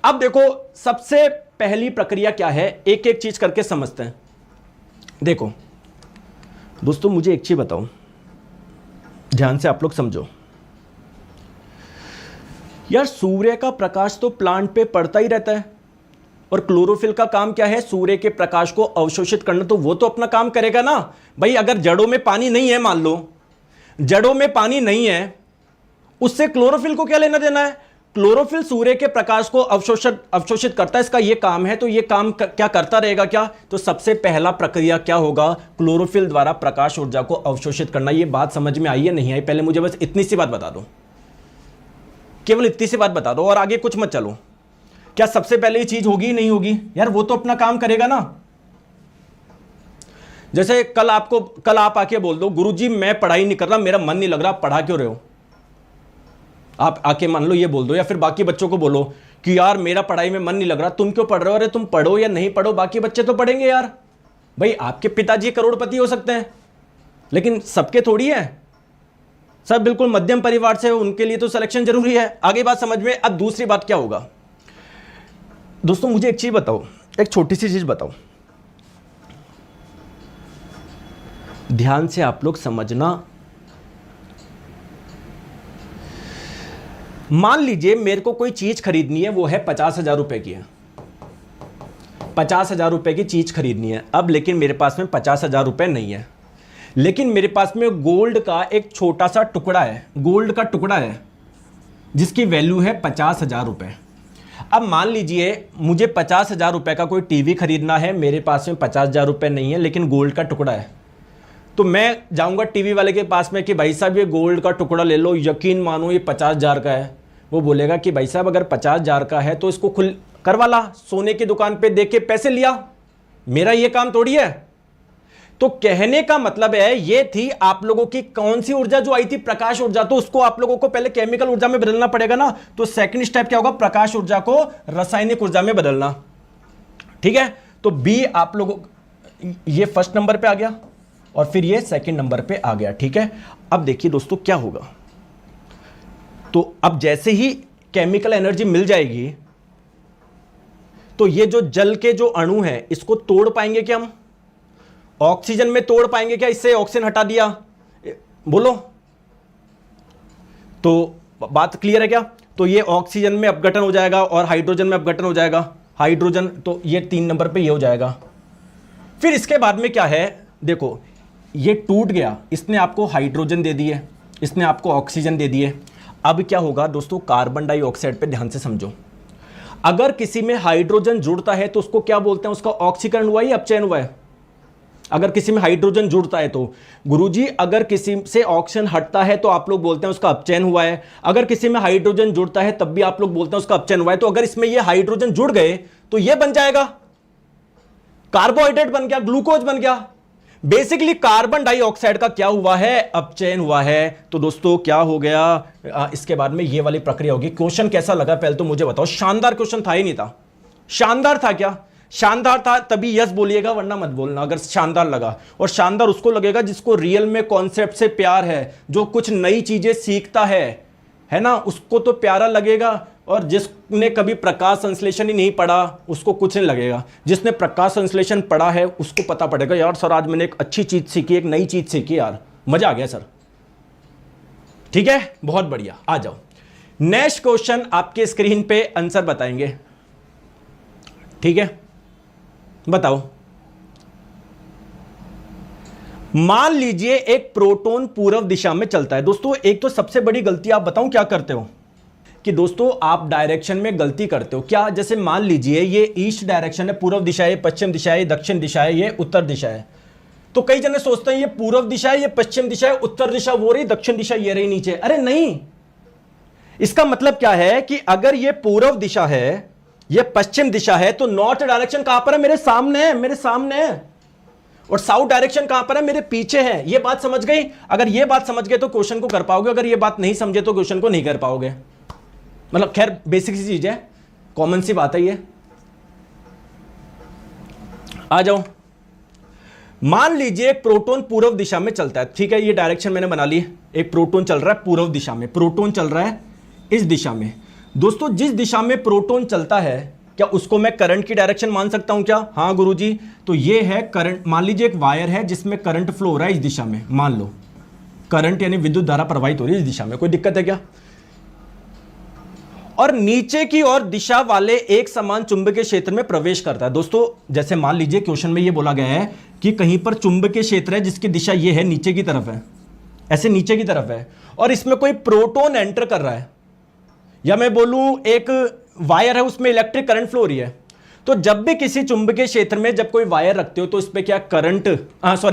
अब देखो सबसे पहली प्रक्रिया क्या है, एक एक चीज करके समझते हैं। देखो दोस्तों मुझे एक चीज बताओ, ध्यान से आप लोग समझो यार, सूर्य का प्रकाश तो प्लांट पे पड़ता ही रहता है और क्लोरोफिल का काम क्या है? सूर्य के प्रकाश को अवशोषित करना। तो वो तो अपना काम करेगा ना भाई। अगर जड़ों में पानी नहीं है, मान लो जड़ों में पानी नहीं है, उससे क्लोरोफिल को क्या लेना देना है? क्लोरोफिल सूर्य के प्रकाश को अवशोषित करता है, इसका ये काम है। तो ये काम क्या करता रहेगा क्या? तो सबसे पहला प्रक्रिया क्या होगा? क्लोरोफिल द्वारा प्रकाश ऊर्जा को अवशोषित करना। ये बात समझ में आई है नहीं आई? पहले मुझे बस इतनी सी बात बता दो, केवल इतनी सी बात बता दो और आगे कुछ मत चलो। क्या सबसे पहले ये चीज होगी नहीं होगी? यार वो तो अपना काम करेगा ना। जैसे कल आप आके बोल दो गुरुजी मैं पढ़ाई नहीं कर रहा, मेरा मन नहीं लग रहा, पढ़ा क्यों रहे हो? आप आके मान लो ये बोल दो, या फिर बाकी बच्चों को बोलो कि यार मेरा पढ़ाई में मन नहीं लग रहा, तुम क्यों पढ़ रहे हो? अरे तुम पढ़ो या नहीं पढ़ो, बाकी बच्चे तो पढ़ेंगे यार। भाई आपके पिताजी करोड़पति हो सकते हैं, लेकिन सबके थोड़ी है। सब बिल्कुल मध्यम परिवार से, उनके लिए तो सिलेक्शन जरूरी है। आगे बात समझ में। अब दूसरी बात क्या होगा दोस्तों, मुझे एक चीज बताओ, एक छोटी सी चीज बताओ, ध्यान से आप लोग समझना। मान लीजिए मेरे को कोई चीज खरीदनी है, वो है 50,000 रुपए की है, 50,000 रुपए की चीज खरीदनी है। अब लेकिन मेरे पास में 50,000 रुपए नहीं है, लेकिन मेरे पास में गोल्ड का एक छोटा सा टुकड़ा है, गोल्ड का टुकड़ा है जिसकी वैल्यू है 50,000 रुपए। अब मान लीजिए मुझे 50,000 रुपए का कोई टीवी खरीदना है, मेरे पास में 50,000 रुपए नहीं है, लेकिन गोल्ड का टुकड़ा है। तो मैं जाऊंगा टीवी वाले के पास में कि भाई साहब ये गोल्ड का टुकड़ा ले लो, यकीन मानो ये 50,000 का है। वो बोलेगा कि भाई साहब अगर 50,000 का है तो इसको खुल करवा ला, सोने की दुकान पे देख के पैसे लिया, मेरा ये काम थोड़ी है। तो कहने का मतलब है ये थी आप लोगों की कौन सी ऊर्जा जो आई थी? प्रकाश ऊर्जा। तो उसको आप लोगों को पहले केमिकल ऊर्जा में बदलना पड़ेगा ना। तो सेकंड स्टेप क्या होगा? प्रकाश ऊर्जा को रासायनिक ऊर्जा में बदलना। ठीक है, तो बी आप लोगों, ये फर्स्ट नंबर पे आ गया और फिर ये सेकंड नंबर पे आ गया। ठीक है, अब देखिए दोस्तों क्या होगा। तो अब जैसे ही केमिकल एनर्जी मिल जाएगी तो ये जो जल के जो अणु हैं इसको तोड़ पाएंगे क्या हम? ऑक्सीजन में तोड़ पाएंगे क्या? इससे ऑक्सीजन हटा दिया, बोलो। तो बात क्लियर है क्या? तो ये ऑक्सीजन में अपघटन हो जाएगा और हाइड्रोजन में अपघटन हो जाएगा, हाइड्रोजन, तो ये 3 नंबर पे ये हो जाएगा। फिर इसके बाद में क्या है? देखो ये टूट गया, इसने आपको हाइड्रोजन दे दिए, इसने आपको ऑक्सीजन दे दिए। अब क्या होगा दोस्तों? कार्बन डाइऑक्साइड पे ध्यान से समझो। अगर किसी में हाइड्रोजन जुड़ता है तो उसको क्या बोलते हैं? उसका ऑक्सीकरण हुआ या अपचयन हुआ है? अगर किसी में हाइड्रोजन जुड़ता है तो गुरुजी, अगर किसी से ऑक्सीजन हटता है तो आप लोग बोलते हैं उसका अपचयन हुआ है, अगर किसी में हाइड्रोजन जुड़ता है तब भी आप लोग बोलते हैं उसका अपचयन हुआ है। तो अगर इसमें ये हाइड्रोजन जुड़ गए तो ये बन जाएगा कार्बोहाइड्रेट, बन गया, ग्लूकोज बन गया। बेसिकली कार्बन डाइऑक्साइड का क्या हुआ है, अपचयन हुआ है। तो दोस्तों क्या हो गया, इसके बाद में ये वाली प्रक्रिया होगी। क्वेश्चन कैसा लगा पहले तो मुझे बताओ। शानदार क्वेश्चन था ही नहीं था? शानदार था क्या? शानदार था तभी यस बोलिएगा, वरना मत बोलना अगर शानदार लगा। और शानदार उसको लगेगा जिसको रियल में कॉन्सेप्ट से प्यार है, जो कुछ नई चीजें सीखता है ना, उसको तो प्यारा लगेगा। और जिसने कभी प्रकाश संश्लेषण ही नहीं पढ़ा उसको कुछ नहीं लगेगा। जिसने प्रकाश संश्लेषण पढ़ा है उसको पता पड़ेगा यार सर आज मैंने एक अच्छी चीज सीखी, एक नई चीज सीखी, यार मजा आ गया सर। ठीक है, बहुत बढ़िया। आ जाओ नेक्स्ट क्वेश्चन, आपके स्क्रीन पे आंसर बताएंगे। ठीक है, बताओ। मान लीजिए एक प्रोटॉन पूर्व दिशा में चलता है। दोस्तों एक तो सबसे बड़ी गलती आप बताऊं क्या करते हो कि दोस्तों आप डायरेक्शन में गलती करते हो। क्या? जैसे मान लीजिए ये ईस्ट डायरेक्शन है, पूर्व दिशा है, पश्चिम दिशा है, दक्षिण दिशा है, ये उत्तर दिशा है। तो कई जने सोचते हैं ये पूर्व दिशा है, ये पश्चिम दिशा है, उत्तर दिशा वो रही, दक्षिण दिशा ये रही नीचे। अरे नहीं, इसका मतलब क्या है कि अगर ये पूर्व दिशा है, ये पश्चिम दिशा है, तो नॉर्थ डायरेक्शन कहां पर है? मेरे सामने है, मेरे सामने है। और साउथ डायरेक्शन कहां पर है? मेरे पीछे है। ये बात समझ गई? अगर ये बात समझ गए तो क्वेश्चन को कर पाओगे, अगर ये बात नहीं समझे तो क्वेश्चन को नहीं कर पाओगे। मतलब खैर बेसिक सी चीज है, कॉमन सी बात है ये। आ जाओ। मान लीजिए एक प्रोटॉन पूर्व दिशा में चलता है। ठीक है, ये डायरेक्शन मैंने बना ली। एक प्रोटॉन चल रहा है पूर्व दिशा में, प्रोटॉन चल रहा है इस दिशा में। दोस्तों जिस दिशा में प्रोटॉन चलता है, क्या उसको मैं करंट की डायरेक्शन मान सकता हूं क्या? हाँ गुरुजी, तो ये है करंट। मान लीजिए एक वायर है जिसमें करंट फ्लो हो रहा है इस दिशा में, मान लो करंट यानी विद्युत धारा प्रवाहित हो रही है इस दिशा में, कोई दिक्कत है क्या? और नीचे की ओर दिशा वाले एक समान चुंबकीय क्षेत्र में प्रवेश करता है। दोस्तों जैसे मान लीजिए क्वेश्चन में ये बोला गया है कि कहीं पर चुंबकीय क्षेत्र है जिसकी दिशा ये है, नीचे की तरफ है, ऐसे नीचे की तरफ है, और इसमें कोई प्रोटॉन एंटर कर रहा है, या मैं बोलूं एक वायर है उसमें इलेक्ट्रिक करंट फ्लो हो रही है। तो जब भी किसी चुंबकीय क्षेत्र में जब कोई वायर रखते हो तो इस पे क्या करंट,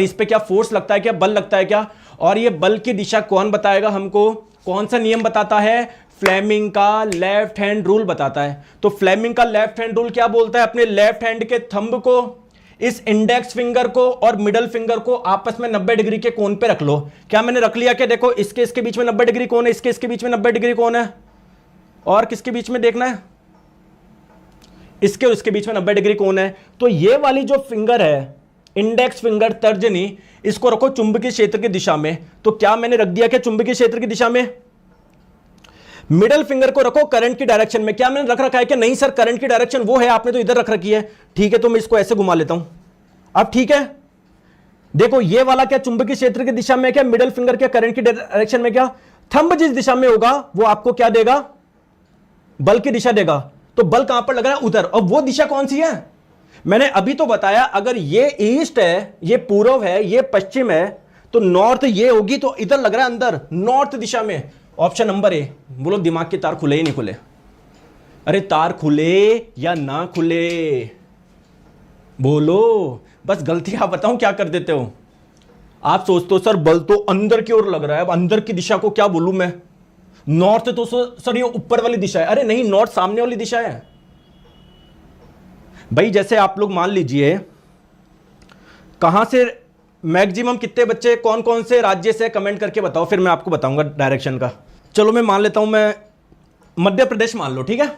इस पे क्या फोर्स लगता है, क्या बल लगता है क्या? और ये बल की दिशा कौन बताएगा हमको? कौन सा नियम बताता है? फ्लेमिंग का लेफ्ट हैंड रूल बताता है। तो फ्लेमिंग का लेफ्ट हैंड रूल क्या बोलता है? अपने लेफ्ट हैंड के थंब को, इस इंडेक्स फिंगर को और मिडल फिंगर को आपस में 90 डिग्री के कोण पे रख लो। क्या मैंने रख लिया? क्या देखो, इसके बीच में 90 डिग्री कोण है, इसके बीच में 90 डिग्री कोण है, और किसके बीच में देखना है? इसके और इसके बीच में 90 डिग्री कोण है। तो ये वाली जो फिंगर है, इंडेक्स फिंगर, तर्जनी, इसको रखो चुंबकीय क्षेत्र की दिशा में। तो क्या मैंने रख दिया क्या चुंबकीय क्षेत्र की दिशा में? मिडल फिंगर को रखो करंट की डायरेक्शन में। क्या मैंने रख रखा है कि नहीं सर करंट की डायरेक्शन वो है, आपने तो इधर रख रखी है। ठीक है, तो मैं इसको ऐसे घुमा लेता हूं। अब ठीक है, देखो ये वाला क्या चुंबकीय क्षेत्र की दिशा में, क्या मिडल फिंगर क्या करंट की डायरेक्शन में, क्या थंब जिस दिशा में होगा वो आपको क्या देगा? बल की दिशा देगा। तो बल कहां पर लग रहा है? उधर। और वो दिशा कौन सी है? मैंने अभी तो बताया, अगर ये ईस्ट है, ये पूर्व है, ये पश्चिम है, तो नॉर्थ ये होगी, तो इधर लग रहा है अंदर, नॉर्थ दिशा में। Option number A. बोलो दिमाग के तार खुले ही नहीं खुले? अरे तार खुले या ना खुले बोलो, बस गलती आप बताऊं क्या कर देते हो। आप सोचते हो सर बल तो अंदर की ओर लग रहा है, अब अंदर की दिशा को क्या बोलूं मैं? नॉर्थ तो सर ये ऊपर वाली दिशा है। अरे नहीं, नॉर्थ सामने वाली दिशा है भाई। जैसे आप लोग मान लीजिए, कहां से मैक्सिमम कितने बच्चे कौन कौन से राज्य से, कमेंट करके बताओ, फिर मैं आपको बताऊंगा डायरेक्शन का। चलो मैं मान लेता हूं, मैं मध्य प्रदेश मान लो, ठीक है।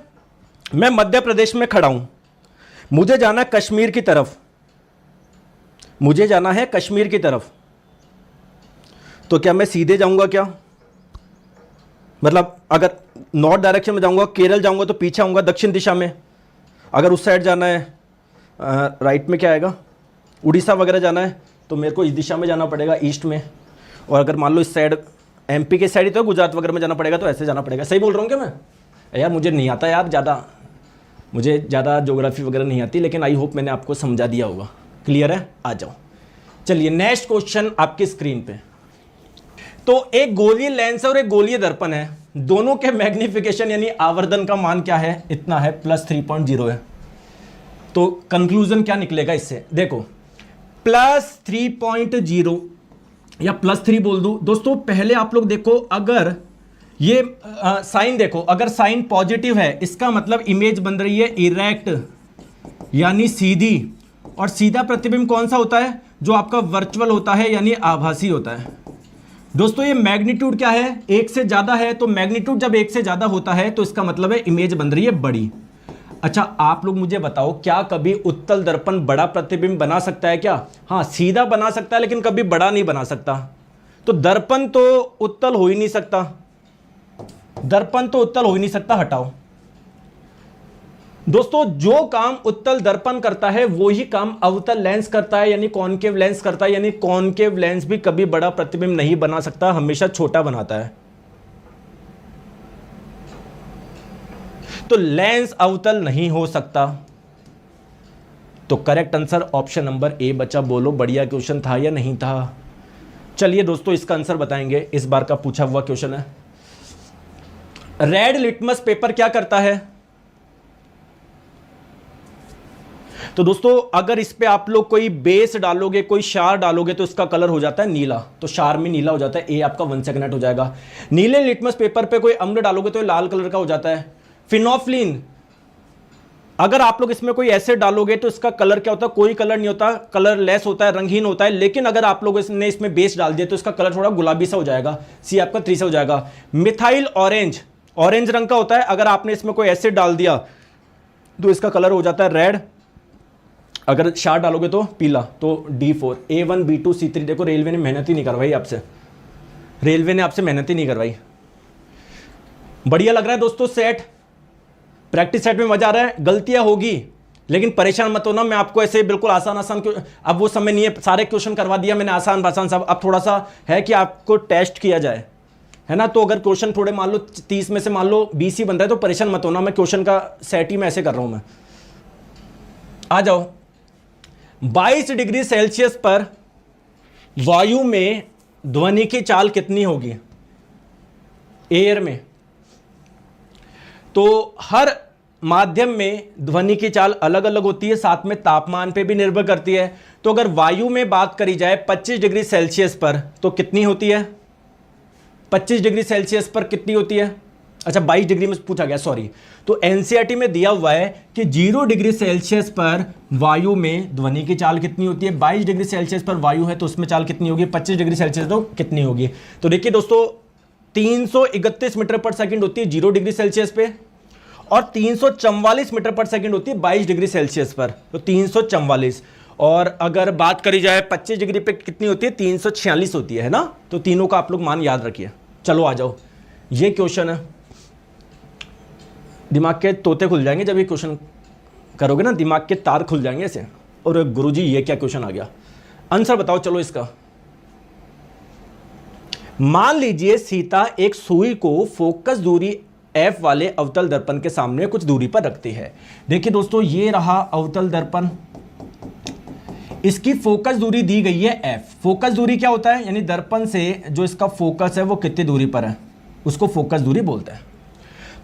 मैं मध्य प्रदेश में खड़ा हूं, मुझे जाना है कश्मीर की तरफ, मुझे जाना है कश्मीर की तरफ। तो क्या मैं सीधे जाऊंगा क्या? मतलब अगर नॉर्थ डायरेक्शन में जाऊंगा, केरल जाऊंगा तो पीछे आऊंगा दक्षिण दिशा में। अगर उस साइड जाना है, राइट में क्या आएगा, उड़ीसा वगैरह जाना है, तो मेरे को इस दिशा में जाना पड़ेगा, ईस्ट में। और अगर मान लो इस साइड एमपी के साइड ही तो गुजरात वगैरह में जाना पड़ेगा, तो ऐसे जाना पड़ेगा। सही बोल रहा हूँ क्या मैं? यार मुझे नहीं आता यार ज़्यादा, मुझे ज़्यादा ज्योग्राफी वगैरह नहीं आती, लेकिन आई होप मैंने आपको समझा दिया होगा। क्लियर है? आ जाओ, चलिए नेक्स्ट क्वेश्चन आपकी स्क्रीन पे। तो एक गोलीय लेंस और एक गोलीय दर्पण है, दोनों के मैग्निफिकेशन यानी आवर्धन का मान क्या है? इतना है, +3.0 है। तो कंक्लूजन क्या निकलेगा इससे? देखो, +3.0 या +3 बोल दूं दोस्तों। पहले आप लोग देखो, अगर ये साइन देखो, अगर साइन पॉजिटिव है इसका मतलब इमेज बन रही है इरेक्ट यानी सीधी, और सीधा प्रतिबिंब कौन सा होता है? जो आपका वर्चुअल होता है यानी आभासी होता है। दोस्तों ये मैग्नीट्यूड क्या है? 1 से ज्यादा है, तो मैग्नीट्यूड जब 1 से ज्यादा होता है तो इसका मतलब है इमेज बन रही है बड़ी। अच्छा आप लोग मुझे बताओ, क्या कभी उत्तल दर्पण बड़ा प्रतिबिंब बना सकता है क्या? हाँ सीधा बना सकता है, लेकिन कभी बड़ा नहीं बना सकता। तो दर्पण तो उत्तल हो ही नहीं सकता, दर्पण तो उत्तल हो ही नहीं सकता, हटाओ। दोस्तों जो काम उत्तल दर्पण करता है वो ही काम अवतल लेंस करता है, यानी कॉनकेव लेंस करता है। यानी कॉनकेव लेंस भी कभी बड़ा प्रतिबिंब नहीं बना सकता, हमेशा छोटा बनाता है। तो लेंस अवतल नहीं हो सकता। तो correct answer option number A बचा। बोलो बढ़िया क्वेश्चन था या नहीं था? चलिए दोस्तों इसका आंसर बताएंगे, इस बार का पूछा हुआ क्वेश्चन है। रेड लिटमस पेपर क्या करता है? तो दोस्तों अगर इस पे आप लोग कोई बेस डालोगे, कोई शार डालोगे तो इसका कलर हो जाता है नीला, तो शार में नीला हो जाता है। ए आपका 1 सेकंड हो जाएगा। नीले लिटमस पेपर पे कोई अम्ल डालोगे तो ये लाल कलर का हो जाता है। फिनोफ्लिन, अगर आप लोग इसमें कोई एसिड डालोगे तो इसका कलर क्या होता है? कोई कलर नहीं होता, कलर लेस होता है, रंगहीन होता है। लेकिन अगर आप लोग इसमें बेस डाल दिया तो इसका कलर थोड़ा गुलाबी सा हो जाएगा। सी आपका 3 से हो जाएगा। मिथाइल ऑरेंज, ऑरेंज रंग का होता है। अगर आपने इसमें कोई एसिड डाल दिया तो इसका कलर हो जाता है रेड। अगर शार डालोगे तो पीला। तो D4, A1, B2, C3। देखो रेलवे ने मेहनत ही नहीं करवाई आपसे, रेलवे ने आपसे मेहनत ही नहीं करवाई। बढ़िया लग रहा है दोस्तों सेट, प्रैक्टिस सेट में मजा आ रहा है। गलतियां होगी लेकिन परेशान मत होना, मैं आपको ऐसे बिल्कुल आसान आसान, अब वो समय नहीं है, सारे क्वेश्चन करवा दिया मैंने आसान आसान सब। अब थोड़ा सा है कि आपको टेस्ट किया जाए, है ना। तो अगर क्वेश्चन थोड़े मान लो 30 में से मान लो 20 ही बन रहा है तो परेशान मत होना, मैं क्वेश्चन का सेट ही मैं ऐसे कर रहा हूं। मैं आ जाओ। 22 डिग्री सेल्सियस पर वायु में ध्वनि की चाल कितनी होगी? एयर में। तो हर माध्यम में ध्वनि की चाल अलग अलग होती है, साथ में तापमान पे भी निर्भर करती है। तो अगर वायु में बात करी जाए 25 डिग्री सेल्सियस पर तो कितनी होती है? 25 डिग्री सेल्सियस पर कितनी होती है? अच्छा 22 डिग्री में पूछा गया, सॉरी। तो एनसीईआरटी में दिया हुआ है कि 0 डिग्री सेल्सियस पर वायु में ध्वनि की चाल कितनी होती है। 22 डिग्री सेल्सियस पर वायु है तो उसमें चाल कितनी होगी? 25 डिग्री सेल्सियस तो कितनी होगी? तो देखिए दोस्तों 331 मीटर पर सेकंड होती है 0 डिग्री सेल्सियस पे, और 344 मीटर पर सेकंड होती है 22 डिग्री सेल्सियस पर। तो 344, और अगर बात करी जाए 25 डिग्री पे कितनी होती है? 346 होती है ना। तो तीनों का आप लोग मान याद रखिए। चलो आ जाओ, ये क्वेश्चन है, दिमाग के तोते खुल जाएंगे जब ये क्वेश्चन करोगे ना, दिमाग के तार खुल जाएंगे ऐसे। और गुरुजी ये क्या क्वेश्चन आ गया, आंसर बताओ चलो इसका। मान लीजिए सीता एक सुई को फोकस दूरी F वाले अवतल दर्पण के सामने कुछ दूरी पर रखती है। देखिए दोस्तों ये रहा अवतल दर्पण, इसकी फोकस दूरी दी गई है F। फोकस दूरी क्या होता है? यानी दर्पण से जो इसका फोकस है वो कितनी दूरी पर है, उसको फोकस दूरी बोलते हैं।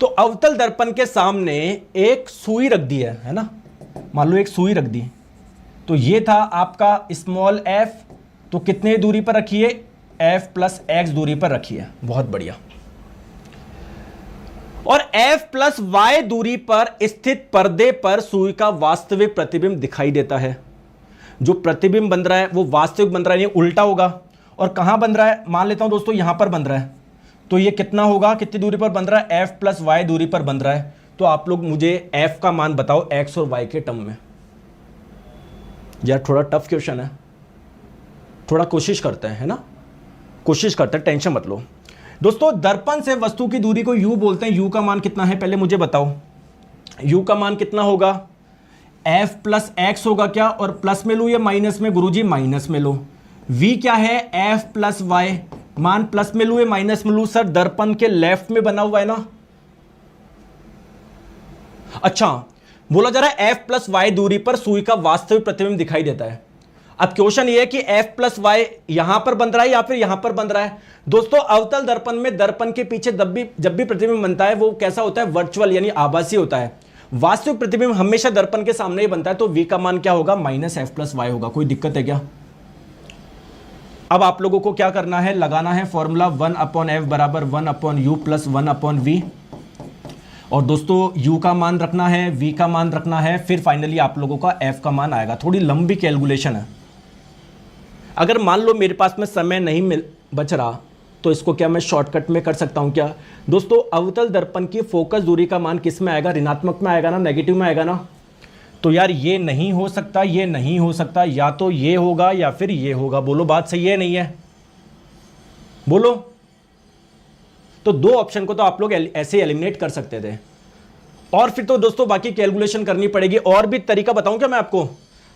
तो अवतल दर्पण के सामने एक सुई रख दी है ना, मान लो एक सुई रख दी। तो ये था आपका स्मॉल f, तो कितने दूरी पर रखिए? f प्लस x दूरी पर रखिए। बहुत बढ़िया। और f प्लस y दूरी पर स्थित पर्दे पर सुई का वास्तविक प्रतिबिंब दिखाई देता है। जो प्रतिबिंब बन रहा है वो वास्तविक बन रहा है, ये उल्टा होगा। और कहां बन रहा है? मान लेता हूं दोस्तों यहां पर बन रहा है, तो ये कितना होगा? कितनी दूरी पर बन रहा है? f प्लस y दूरी पर बन रहा है। तो आप लोग मुझे f का मान बताओ x और y के टर्म में। यार थोड़ा टफ क्वेश्चन है, थोड़ा कोशिश करते हैं, है ना, कोशिश करते हैं, टेंशन मत लो। दोस्तों दर्पण से वस्तु की दूरी को u बोलते हैं। u का मान कितना है पहले मुझे बताओ। u का मान कितना होगा? f प्लस x होगा क्या? और प्लस में लो या माइनस में? गुरुजी माइनस में लो। v क्या है? f plus y। मान प्लस में लू या माइनस में लू? सर दर्पण के लेफ्ट में बना हुआ है ना। अच्छा बोला जा रहा है f प्लस वाई दूरी पर सुई का वास्तविक प्रतिबिंब दिखाई देता है। अब क्वेश्चन ये है कि f प्लस वाई यहां पर बन रहा है या फिर यहां पर बन रहा है। दोस्तों अवतल दर्पण में दर्पण के पीछे जब भी प्रतिबिंब बनता है वो कैसा होता है? वर्चुअल यानी आभासी होता है। वास्तविक प्रतिबिंब हमेशा दर्पण के सामने ही बनता है, तो v का मान क्या होगा, -f+y होगा। कोई दिक्कत है क्या? अब आप लोगों को क्या करना है, लगाना है फॉर्मूला 1/f बराबर 1/u प्लस 1/v। और दोस्तों u का मान रखना है, v का मान रखना है, फिर फाइनली आप लोगों का f का मान आएगा। थोड़ी लंबी कैलकुलेशन है। अगर मान लो मेरे पास में समय नहीं बच रहा, तो इसको क्या मैं शॉर्टकट में कर सकता हूं क्या? दोस्तों अवतल दर्पण की फोकस दूरी का मान किस में आएगा, ऋणात्मक में आएगा ना, नेगेटिव में आएगा ना। तो यार ये नहीं हो सकता, ये नहीं हो सकता, या तो ये होगा या फिर ये होगा। बोलो बात सही है नहीं है? बोलो। तो दो ऑप्शन को तो आप लोग ऐसे एलिमिनेट कर सकते थे, और फिर तो दोस्तों बाकी कैलकुलेशन करनी पड़ेगी। और भी तरीका बताऊं क्या मैं आपको?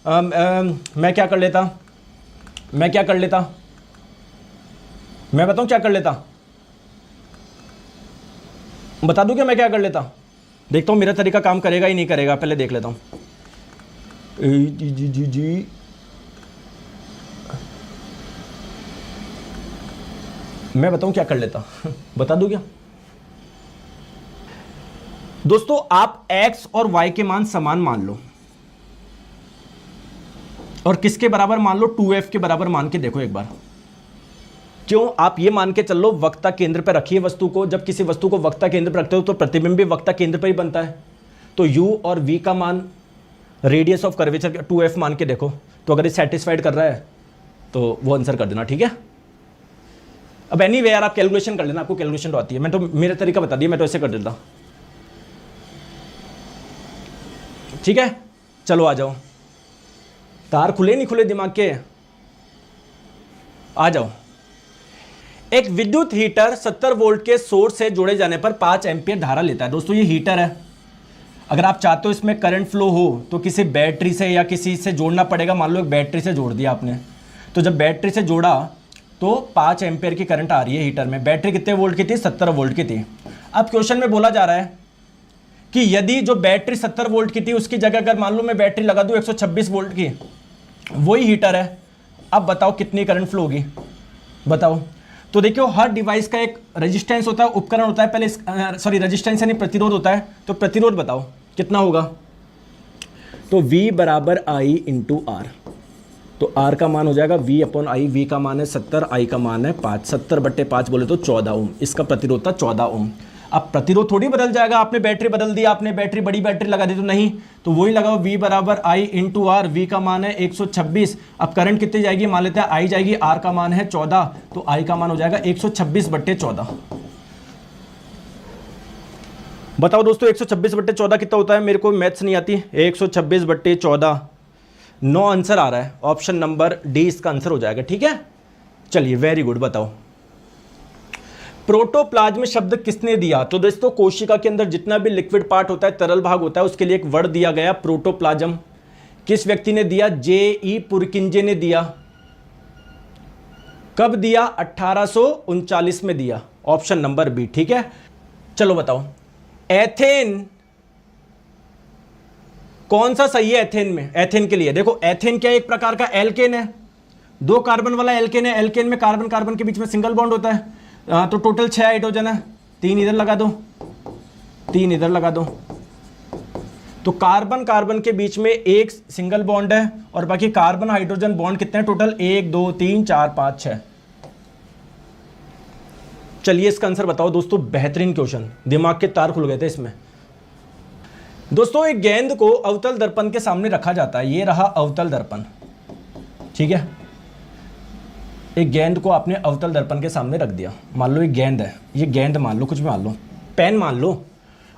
मैं क्या कर लेता, मैं बताऊं क्या कर लेता, बता दूं क्या मैं क्या कर लेता? देखता हूं मेरा तरीका काम करेगा ही नहीं करेगा, पहले देख लेता हूं। जी मैं बताऊं क्या कर लेता, बता दूं क्या? दोस्तों आप x और y के मान समान मान लो, और किसके बराबर मान लो, 2f के बराबर मान के देखो एक बार। क्यों? आप ये मान के चल लो वक्ता केंद्र पर रखिए वस्तु को। जब किसी वस्तु को वक्ता केंद्र पर रखते हो तो प्रतिबिंब भी वक्ता केंद्र पर ही बनता है। तो u और v का मान, रेडियस ऑफ कर्वेचर 2f मान के देखो, तो अगर ये सेटिस्फाइड कर रहा है तो वो आंसर कर देना, ठीक है? अब एनीवे यार आप कैलकुलेशन कर लेना, आपको कैलकुलेशन तो आती है। मैं तो मेरा तरीका बता दिया, मैं तो ऐसे कर देता। ठीक है, चलो आ जाओ। तार खुले नहीं खुले दिमाग के, आ जाओ। एक विद्युत हीटर 70 वोल्ट के सोर्स से जोड़े जाने पर 5 एम्पियर धारा लेता है। दोस्तों ये हीटर है, अगर आप चाहते हो इसमें करंट फ्लो हो तो किसी बैटरी से या किसी से जोड़ना पड़ेगा। मान लो एक बैटरी से जोड़ दिया आपने, तो जब बैटरी से जोड़ा तो 5 एम्पियर की करंट आ रही है हीटर में। बैटरी कितने वोल्ट की थी? 70 वोल्ट की थी। अब क्वेश्चन में बोला जा रहा है कि यदि जो बैटरी 70 वोल्ट की थी उसकी जगह अगर मान लो मैं बैटरी लगा दूं 126 वोल्ट की, वही हीटर है, अब बताओ कितनी करंट फ्लो होगी, बताओ। तो देखियो हर डिवाइस का एक रेजिस्टेंस होता है, उपकरण होता है, पहले रेजिस्टेंस यानी प्रतिरोध होता है। तो प्रतिरोध बताओ कितना होगा? तो V बराबर I इंटू R। तो R का मान हो जाएगा V/I। V का मान है 70, I का मान है 5। 70/5 बोले तो 14 ओम। इसका प्रतिरोध था 14 ओम। अब प्रतिरोध थोड़ी बदल जाएगा, आपने बैटरी बदल दी, आपने बैटरी बड़ी बैटरी लगा दी तो नहीं, तो वही लगाओ V बराबर I इंटू R। V का मान है 126। अब करंट कितनी जाएगी? मान लेते हैं I जाएगी, R का मान है 14, तो I का मान हो जाएगा 126/14। बताओ दोस्तों 126/14 कितना होता है? मेरे को मैथ्स नहीं आती। 126/14, 9 आंसर आ रहा है। ऑप्शन नंबर डी इसका आंसर हो जाएगा, ठीक है? चलिए वेरी गुड। बताओ प्रोटोप्लाज्म शब्द किसने दिया? तो दोस्तों कोशिका के अंदर जितना भी लिक्विड पार्ट होता है, तरल भाग होता है, उसके लिए एक वर्ड दिया गया प्रोटोप्लाज्म। किस व्यक्ति ने दिया? जे.ई. पुरकिंजे ने दिया। कब दिया? 1839 में दिया। ऑप्शन नंबर बी, ठीक है? चलो बताओ एथेन कौन सा सही है? एथेन में, एथेन के लिए देखो, एथेन क्या एक प्रकार का एल्केन है, 2 कार्बन वाला एल्केन है। एल्केन में कार्बन कार्बन के बीच में सिंगल बॉन्ड होता है। तो टोटल 6 हाइड्रोजन है, 3 इधर लगा दो, 3 इधर लगा दो। तो कार्बन कार्बन के बीच में एक सिंगल बॉन्ड है, और बाकी कार्बन हाइड्रोजन बॉन्ड कितने हैं टोटल? 1 2 3 4 5 6। चलिए इसका आंसर बताओ दोस्तों। बेहतरीन क्वेश्चन, दिमाग के तार खुल गए थे इसमें। दोस्तों एक गेंद को अवतल दर्पण के सामने रखा जाता है। ये रहा अवतल दर्पण, ठीक है? एक गेंद को आपने अवतल दर्पण के सामने रख दिया। मान लो एक गेंद है, ये गेंद मान लो, कुछ भी मान लो, पेन मान लो,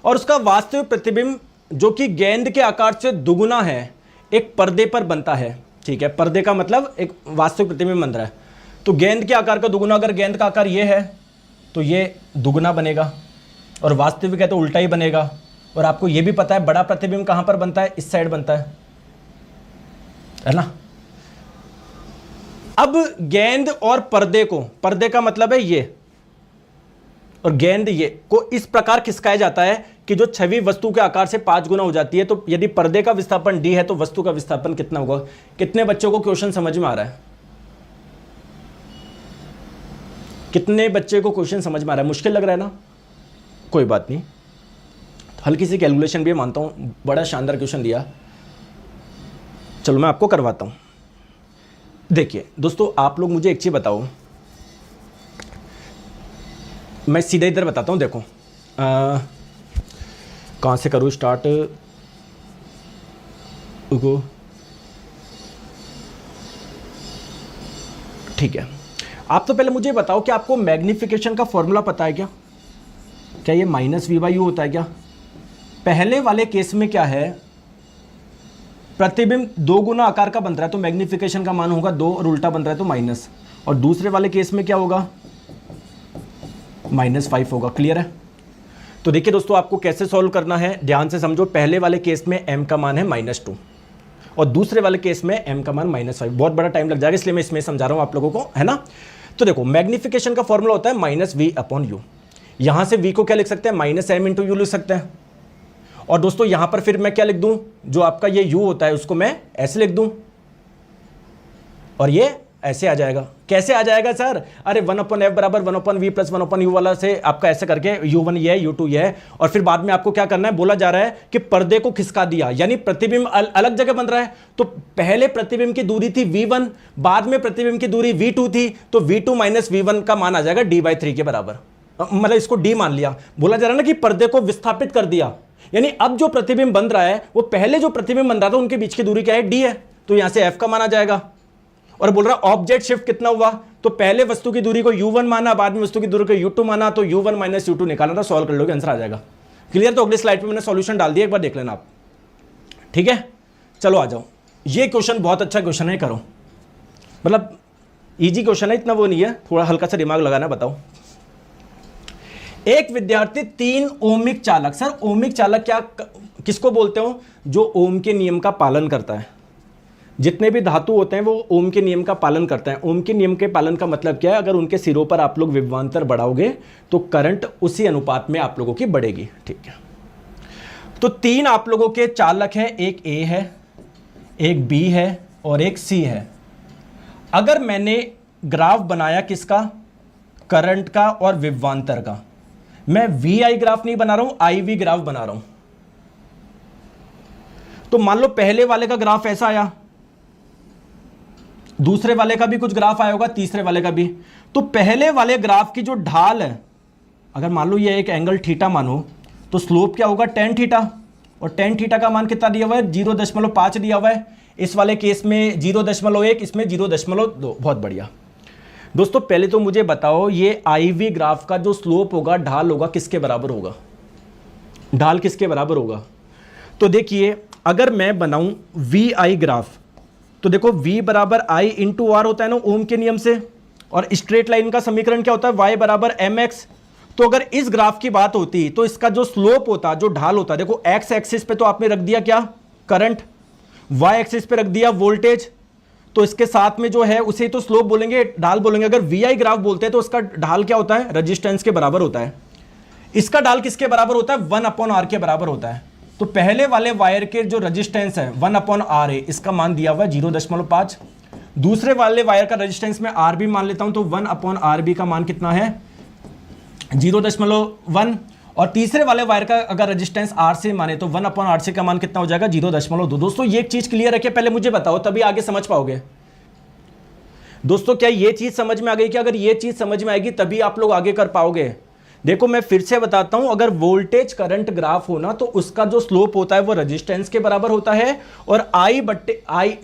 और उसका वास्तविक प्रतिबिंब जो कि गेंद के आकार से दुगुना है एक पर्दे पर बनता है, ठीक है? पर्दे का मतलब एक वास्तविक प्रतिबिंब बन रहा है। तो गेंद के आकार का दुगुना, अगर गेंद का आकार ये है तो ये दुगुना बनेगा, और वास्तविक है तो उल्टा ही बनेगा। और आपको ये भी पता है बड़ा प्रतिबिंब कहां पर बनता है? इस साइड बनता है ना? अब गेंद और पर्दे को, पर्दे का मतलब है ये, और गेंद ये को इस प्रकार खिसकाया जाता है कि जो छवि वस्तु के आकार से 5 गुना हो जाती है। तो यदि पर्दे का विस्थापन d है तो वस्तु का विस्थापन कितना होगा? कितने बच्चों को क्वेश्चन समझ में आ रहा है? कितने बच्चे को क्वेश्चन समझ में आ रहा है? मुश्किल लग रहा है ना? कोई बात नहीं, हल्की सी कैलकुलेशन भी मानता हूँ, बड़ा शानदार क्वेश्चन दिया। चलो मैं आपको करवाता हूँ। देखिए दोस्तों, आप लोग मुझे एक चीज़ बताओ, मैं सीधा इधर बताता हूँ। देखो कहाँ से करूँ स्टार्ट, ठीक है। आप तो पहले मुझे बताओ कि आपको मैग्निफिकेशन का फॉर्मूला पता है क्या? क्या ये माइनस वी बाई यू होता है क्या? पहले वाले केस में क्या है, प्रतिबिंब 2 गुना आकार का बन रहा है तो मैग्निफिकेशन का मान होगा 2 और उल्टा बन रहा है तो माइनस, और दूसरे वाले केस में क्या होगा, -5 होगा। क्लियर है? तो देखिए दोस्तों, आपको कैसे सॉल्व करना है ध्यान से समझो। पहले वाले केस में m का मान है -2 और दूसरे वाले केस में m का मान -5। बहुत बड़ा टाइम लग जाएगा, इसलिए मैं इसमें समझा रहा हूं आप लोगों को, है ना। तो देखो, मैग्निफिकेशन का फॉर्मूला होता है -v/u। यहां से v को क्या लिख सकते हैं, -m × u लिख सकते हैं। और दोस्तों यहां पर फिर मैं क्या लिख दूं, जो आपका ये u होता है उसको मैं ऐसे लिख दूं और ये ऐसे आ जाएगा। कैसे आ जाएगा सर? अरे 1/f बराबर 1/v + 1/u वाला से आपका ऐसे करके u1 ये है, u2 ये है, और फिर बाद में आपको क्या करना है, बोला जा रहा है कि पर्दे को खिसका दिया, यानी प्रतिबिंब अलग जगह बन रहा है। तो पहले प्रतिबिंब की दूरी थी v1, बाद में प्रतिबिंब की दूरी v2 थी, तो v2 - v1 का मान आ जाएगा d/3 के बराबर। मतलब इसको d मान लिया। बोला जा रहा है ना कि पर्दे को विस्थापित कर दिया, यानी अब जो प्रतिबिंब बन रहा है वो पहले जो प्रतिबिंब बन रहा था उनके बीच की दूरी क्या है, d है। तो यहां से f का मान आ जाएगा। और बोल रहा ऑब्जेक्ट शिफ्ट कितना हुआ, तो पहले वस्तु की दूरी को u1 माना, बाद में वस्तु की दूरी को u2 माना, तो u1 - u2 निकालना था। सॉल्व कर लोगे, आंसर आ जाएगा। क्लियर? तो अगली स्लाइड पे मैंने सॉल्यूशन डाल दिया, एक बार देख लेना आप। ठीक है, चलो आ जाओ। ये क्वेश्चन बहुत अच्छा क्वेश्चन है, करो। मतलब इजी क्वेश्चन है, इतना वो नहीं है, थोड़ा हल्का सा दिमाग लगाना। बताओ, एक विद्यार्थी 3 ओमिक चालक, सर ओमिक चालक क्या किसको बोलते हो, जो ओम के नियम का पालन करता है। जितने भी धातु होते हैं वो ओम के नियम का पालन करते हैं। ओम के नियम के पालन का मतलब क्या है, अगर उनके सिरों पर आप लोग विभवांतर बढ़ाओगे तो करंट उसी अनुपात में आप लोगों की बढ़ेगी। ठीक है, तो 3 आप लोगों के चालक हैं, एक ए है, एक बी है और एक सी है। अगर मैंने ग्राफ बनाया किसका, करंट का और विभवांतर का, मैं वी आई ग्राफ नहीं बना रहा हूं, आई वी ग्राफ बना रहा हूं। तो मान लो पहले वाले का ग्राफ ऐसा आया, दूसरे वाले का भी कुछ ग्राफ आया होगा, तीसरे वाले का भी। तो पहले वाले ग्राफ की जो ढाल है, अगर मान लो ये एक एंगल थीटा मानो, तो स्लोप क्या होगा, tan थीटा, और tan थीटा का मान कितना दिया हुआ है, 0.5 दिया हुआ है। इस वाले केस में 0.1, इसमें 0.2। बहुत बढ़िया दोस्तों, पहले तो मुझे बताओ ये आई वी ग्राफ का जो स्लोप होगा, ढाल होगा, किसके बराबर होगा, ढाल किसके बराबर होगा। तो देखिए, अगर मैं बनाऊं वी आई ग्राफ, तो देखो v बराबर i इंटू आर होता है ना ओम के नियम से, और स्ट्रेट लाइन का समीकरण क्या होता है, y बराबर mx। तो अगर इस ग्राफ की बात होती तो इसका जो स्लोप होता, जो ढाल होता, देखो x एक्सिस पे तो आपने रख दिया क्या, करंट, y एक्सिस पे रख दिया वोल्टेज, तो इसके साथ में जो है उसे तो स्लोप बोलेंगे, ढाल बोलेंगे। अगर वी आई ग्राफ बोलते हैं तो उसका ढाल क्या होता है, रजिस्टेंस के बराबर होता है। इसका ढाल किसके बराबर होता है, 1/r के बराबर होता है। तो पहले वाले वायर के जो रेजिस्टेंस है 1/r है, इसका मान दिया हुआ है 0.5। दूसरे वाले वायर का रेजिस्टेंस में r भी मान लेता हूं, तो 1/rb का मान कितना है, 0.1। और तीसरे वाले वायर का अगर रेजिस्टेंस r से माने तो 1/rc का मान कितना हो जाएगा, 0.2। दोस्तों ये एक चीज क्लियर रखिए, पहले मुझे बताओ तभी आगे समझ पाओगे। दोस्तों क्या ये चीज समझ में आ गई कि अगर ये चीज समझ में आएगी तभी आप लोग आगे कर पाओगे। देखो मैं फिर से बताता हूं, अगर वोल्टेज करंट ग्राफ होना तो उसका जो स्लोप होता है वो रेजिस्टेंस के बराबर होता है, और I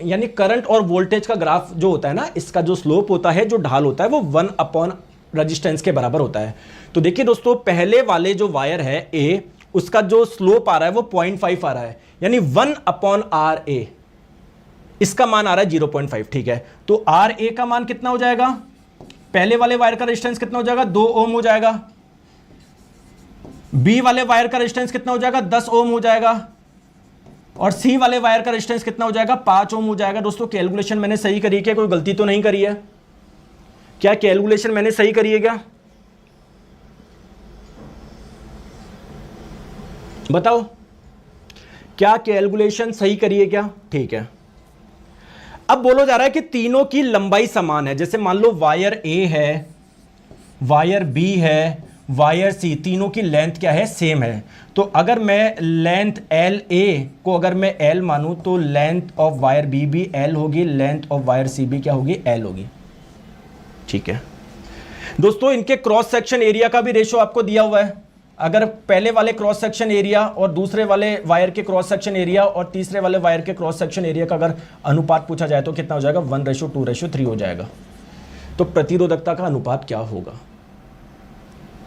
यानी करंट और वोल्टेज का ग्राफ जो होता है ना, इसका जो स्लोप होता है, जो ढाल होता है, वो 1/ रेजिस्टेंस के बराबर होता है। तो देखिए दोस्तों, पहले वाले जो वायर है ए, उसका जो स्लोप आ रहा है वो 0.5 आ रहा है, यानी 1/RA, इसका मान आ रहा है 0.5। ठीक है, तो RA का मान कितना हो जाएगा, पहले वाले वायर का रेजिस्टेंस कितना हो जाएगा, 2 ओम हो जाएगा। बी वाले वायर का रेजिस्टेंस कितना हो जाएगा, 10 ओम हो जाएगा। और सी वाले वायर का रेजिस्टेंस कितना हो जाएगा, 5 ओम हो जाएगा। दोस्तों कैलकुलेशन मैंने सही करी है, कोई गलती तो नहीं करी है, क्या कैलकुलेशन मैंने सही करी है क्या, बताओ, क्या कैलकुलेशन सही करी है क्या। ठीक है, अब बोला जा रहा है कि तीनों की लंबाई समान है। जैसे मान लो वायर ए है, वायर बी है, वायर सी, तीनों की लेंथ क्या है, सेम है। तो अगर मैं लेंथ एल ए को अगर मैं एल मानूं तो लेंथ ऑफ वायर बी भी एल होगी, लेंथ ऑफ वायर सी भी क्या होगी, एल होगी। ठीक है दोस्तों, इनके क्रॉस सेक्शन एरिया का भी रेशो आपको दिया हुआ है। अगर पहले वाले क्रॉस सेक्शन एरिया और दूसरे वाले वायर के क्रॉस सेक्शन एरिया और तीसरे वाले वायर के क्रॉस सेक्शन एरिया का अगर अनुपात पूछा जाए तो कितना हो जाएगा, 1:2:3 हो जाएगा। तो प्रतिरोधकता का अनुपात क्या होगा।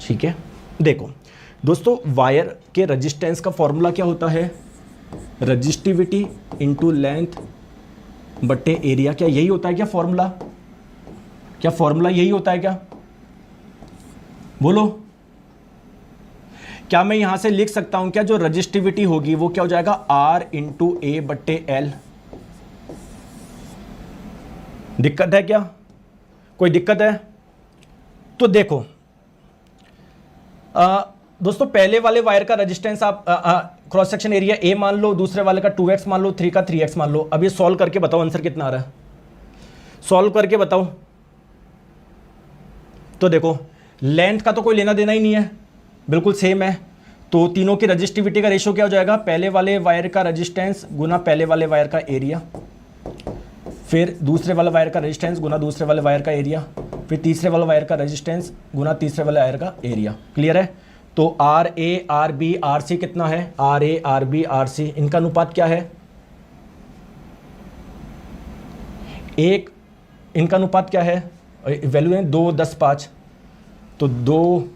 ठीक है, देखो दोस्तों, वायर के रेजिस्टेंस का फॉर्मूला क्या होता है, रेजिस्टिविटी इंटू लेंथ बट्टे एरिया। क्या यही होता है क्या फॉर्मूला, क्या फॉर्मूला यही होता है क्या, बोलो। क्या मैं यहां से लिख सकता हूं क्या, जो रेजिस्टिविटी होगी वो क्या हो जाएगा, R इंटू ए बट्टे एल। दिक्कत है क्या, कोई दिक्कत है। तो देखो दोस्तों, पहले वाले वायर का रेजिस्टेंस आप क्रॉस सेक्शन एरिया ए मान लो, दूसरे वाले का 2x मान लो, 3 का 3x मान लो। अब ये सॉल्व करके बताओ आंसर कितना आ रहा है, सॉल्व करके बताओ। तो देखो लेंथ का तो कोई लेना देना ही नहीं है, बिल्कुल सेम है। तो तीनों की रेजिस्टिविटी का रेशियो क्या हो जाएगा, पहले वाले वायर का रेजिस्टेंस गुना पहले वाले वायर का एरिया, फिर दूसरे वाले वायर का रेजिस्टेंस गुना दूसरे वाले वायर का एरिया, फिर तीसरे वाले वायर का रेजिस्टेंस गुना तीसरे वाले वायर का एरिया। क्लियर है। तो R A R B R C कितना है, R A R B R C, इनका अनुपात क्या है, एक, इनका अनुपात क्या है, वैल्यू है 2, 10, 5। तो 2,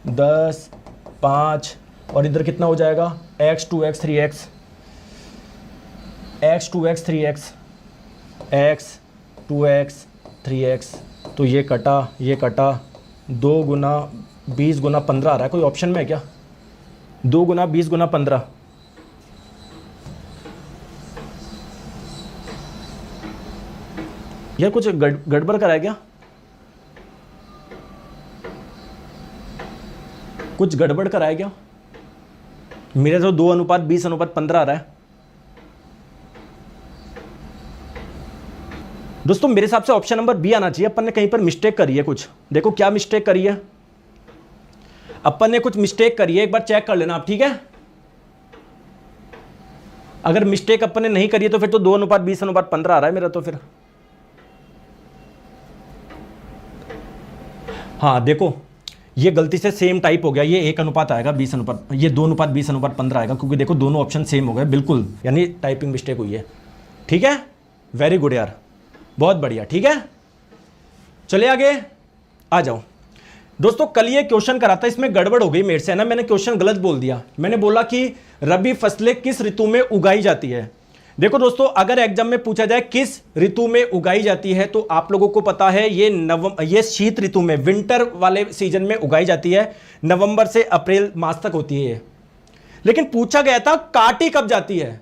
10, 5 और इधर कितना हो जाएगा, x 2x 3x, x 2x 3x, x 2x 3x। तो ये कटा 2 गुना 20 गुना 15 आ रहा है, कोई ऑप्शन में है क्या, 2 गुना 20 गुना 15। यार कुछ गड़बड़ कराया क्या, कुछ गड़बड़ कराया क्या, मेरे तो 2:20:15 आ रहा है। दोस्तों मेरे हिसाब से ऑप्शन नंबर बी आना चाहिए, अपन ने कहीं पर मिस्टेक करी है कुछ। देखो क्या मिस्टेक करी है, अपन ने कुछ मिस्टेक करी है, एक बार चेक कर लेना आप, ठीक है। अगर मिस्टेक अपन ने नहीं करी है तो फिर तो 2:20:15 आ रहा है मेरा तो फिर। हाँ देखो ये गलती से सेम टाइप हो गया, ये 1 अनुपात आएगा 20 अनुपात, ये 2:20:15 आएगा, क्योंकि देखो दोनों ऑप्शन सेम हो गए बिल्कुल, यानी टाइपिंग मिस्टेक हुई है। ठीक है, वेरी गुड यार, बहुत बढ़िया। ठीक है, चलिए आगे आ जाओ। दोस्तों कल ये क्वेश्चन करा था, इसमें गड़बड़ हो गई मेरे से, है ना, मैंने क्वेश्चन गलत बोल दिया। मैंने बोला कि रबी फसलें किस ऋतु में उगाई जाती है। देखो दोस्तों, अगर एग्जाम में पूछा जाए किस ऋतु में उगाई जाती है तो आप लोगों को पता है ये शीत ऋतु में, विंटर वाले सीजन में उगाई जाती है, नवंबर से अप्रैल मास तक होती है। लेकिन पूछा गया था काटी कब जाती है,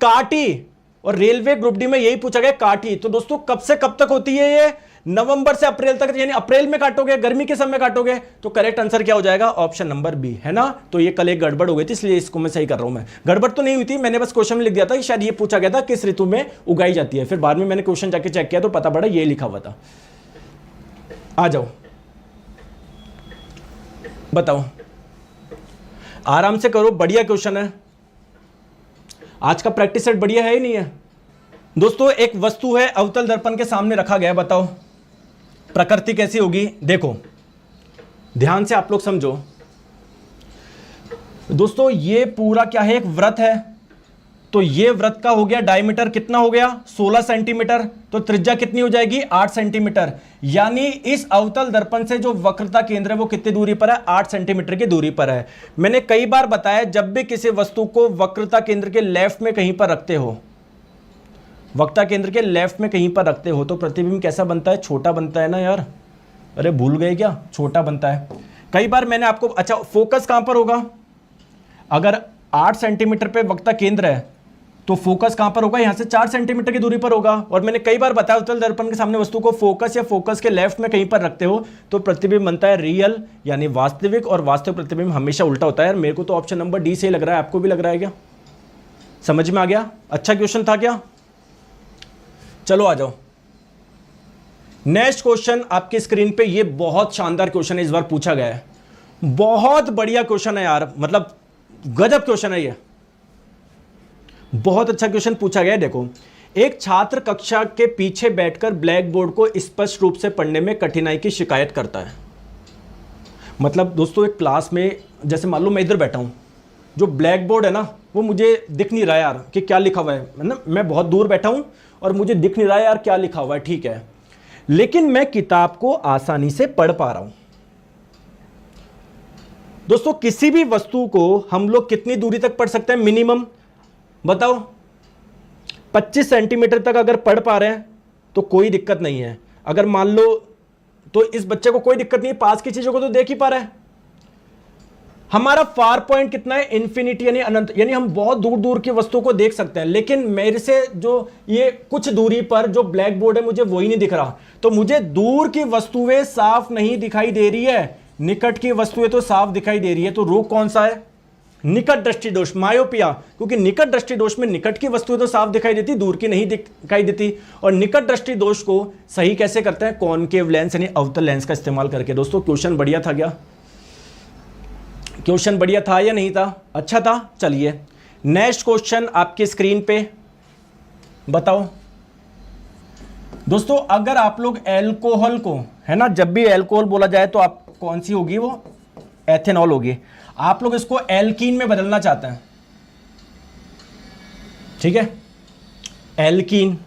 काटी, और रेलवे ग्रुप डी में यही पूछा गया काटी। तो दोस्तों कब से कब तक होती है ये, नवंबर से अप्रैल तक, यानी अप्रैल में काटोगे, गर्मी के समय काटोगे। तो करेक्ट आंसर क्या हो जाएगा, ऑप्शन नंबर बी, है ना। तो ये कल एक गड़बड़ हो गई थी, इसलिए इसको मैं सही कर रहा हूं। मैं गड़बड़ तो नहीं हुई थी, मैंने बस क्वेश्चन में लिख दिया था कि शायद ये पूछा गया था किस ऋतु में उगाई जाती है, फिर बाद में मैंने क्वेश्चन जाके चेक किया तो पता पड़ा ये लिखा हुआ था। आ जाओ बताओ, आराम से करो, बढ़िया क्वेश्चन है। आज का प्रैक्टिस सेट बढ़िया है ही नहीं है। दोस्तों एक वस्तु है, अवतल दर्पण के सामने रखा गया है, बताओ प्रकृति कैसी होगी। देखो ध्यान से आप लोग समझो दोस्तों, ये पूरा क्या है, एक वृत्त है। तो ये वृत्त का हो गया डायमीटर कितना हो गया, 16 सेंटीमीटर। तो त्रिज्या कितनी हो जाएगी, 8 सेंटीमीटर। यानी इस अवतल दर्पण से जो वक्रता केंद्र है वो कितनी दूरी पर है, 8 सेंटीमीटर की दूरी पर है। मैंने कई बार बताया, जब भी किसी वस्तु को वक्रता केंद्र के लेफ्ट में कहीं पर रखते हो, वक्रता केंद्र के लेफ्ट में कहीं पर रखते हो तो प्रतिबिंब कैसा बनता है, छोटा बनता है ना यार। अरे भूल गए क्या, छोटा बनता है। कई बार मैंने आपको, अच्छा फोकस कहां पर होगा, अगर 8 सेंटीमीटर पे वक्रता केंद्र है तो फोकस कहां पर होगा, यहां से 4 सेंटीमीटर की दूरी पर होगा। और मैंने कई बार बताया, अवतल दर्पण के सामने वस्तु को फोकस या फोकस के लेफ्ट में कहीं पर रखते हो तो प्रतिबिंब बनता है रियल, यानी वास्तविक, और वास्तविक प्रतिबिंब हमेशा उल्टा होता है। यार मेरे को तो ऑप्शन नंबर डी से लग रहा है, आपको भी लग रहा है क्या, समझ में आ गया, अच्छा क्वेश्चन था क्या। चलो आ जाओ, नेक्स्ट क्वेश्चन आपकी स्क्रीन पे, ये बहुत शानदार क्वेश्चन है, इस बार पूछा गया है, बहुत बढ़िया क्वेश्चन है यार, मतलब गजब क्वेश्चन है, ये बहुत अच्छा क्वेश्चन पूछा गया है। देखो, एक छात्र कक्षा के पीछे बैठकर ब्लैक बोर्ड को स्पष्ट रूप से पढ़ने में कठिनाई की शिकायत करता है। मतलब दोस्तों, एक क्लास में जैसे मान लो मैं इधर बैठा हूं, जो ब्लैक बोर्ड है ना वो मुझे दिख नहीं रहा यार कि क्या लिखा हुआ है, मतलब मैं बहुत दूर बैठा हूं और मुझे दिख नहीं रहा यार क्या लिखा हुआ है, ठीक है, लेकिन मैं किताब को आसानी से पढ़ पा रहा हूं। दोस्तों, किसी भी वस्तु को हम लोग कितनी दूरी तक पढ़ सकते हैं मिनिमम, बताओ? 25 सेंटीमीटर तक अगर पढ़ पा रहे हैं तो कोई दिक्कत नहीं है। अगर मान लो, तो इस बच्चे को कोई दिक्कत नहीं है, पास की चीजों को तो देख ही पा रहा है। हमारा फार पॉइंट कितना है? इन्फिनिटी, यानी अनंत, यानी हम बहुत दूर दूर की वस्तु को देख सकते हैं, लेकिन मेरे से जो ये कुछ दूरी पर जो ब्लैक बोर्ड है मुझे वही नहीं दिख रहा, तो मुझे दूर की वस्तुएं साफ नहीं दिखाई दे रही है, निकट की वस्तुएं तो साफ दिखाई दे रही है। तो रोग कौन सा है? निकट दृष्टि दोष, मायोपिया, क्योंकि निकट दृष्टि दोष में निकट की वस्तुएं तो साफ दिखाई देती, दूर की नहीं दिखाई देती। और निकट दृष्टि दोष को सही कैसे करते हैं? कॉनकेव लेंस यानी अवतल लेंस का इस्तेमाल करके। दोस्तों, क्वेश्चन बढ़िया था क्या? क्वेश्चन बढ़िया था या नहीं था? अच्छा था। चलिए नेक्स्ट क्वेश्चन आपकी स्क्रीन पे, बताओ दोस्तों, अगर आप लोग एल्कोहल को, है ना, जब भी एल्कोहल बोला जाए तो आप कौन सी होगी? वो एथेनॉल होगी। आप लोग इसको एल्कीन में बदलना चाहते हैं, ठीक है, एल्कीन।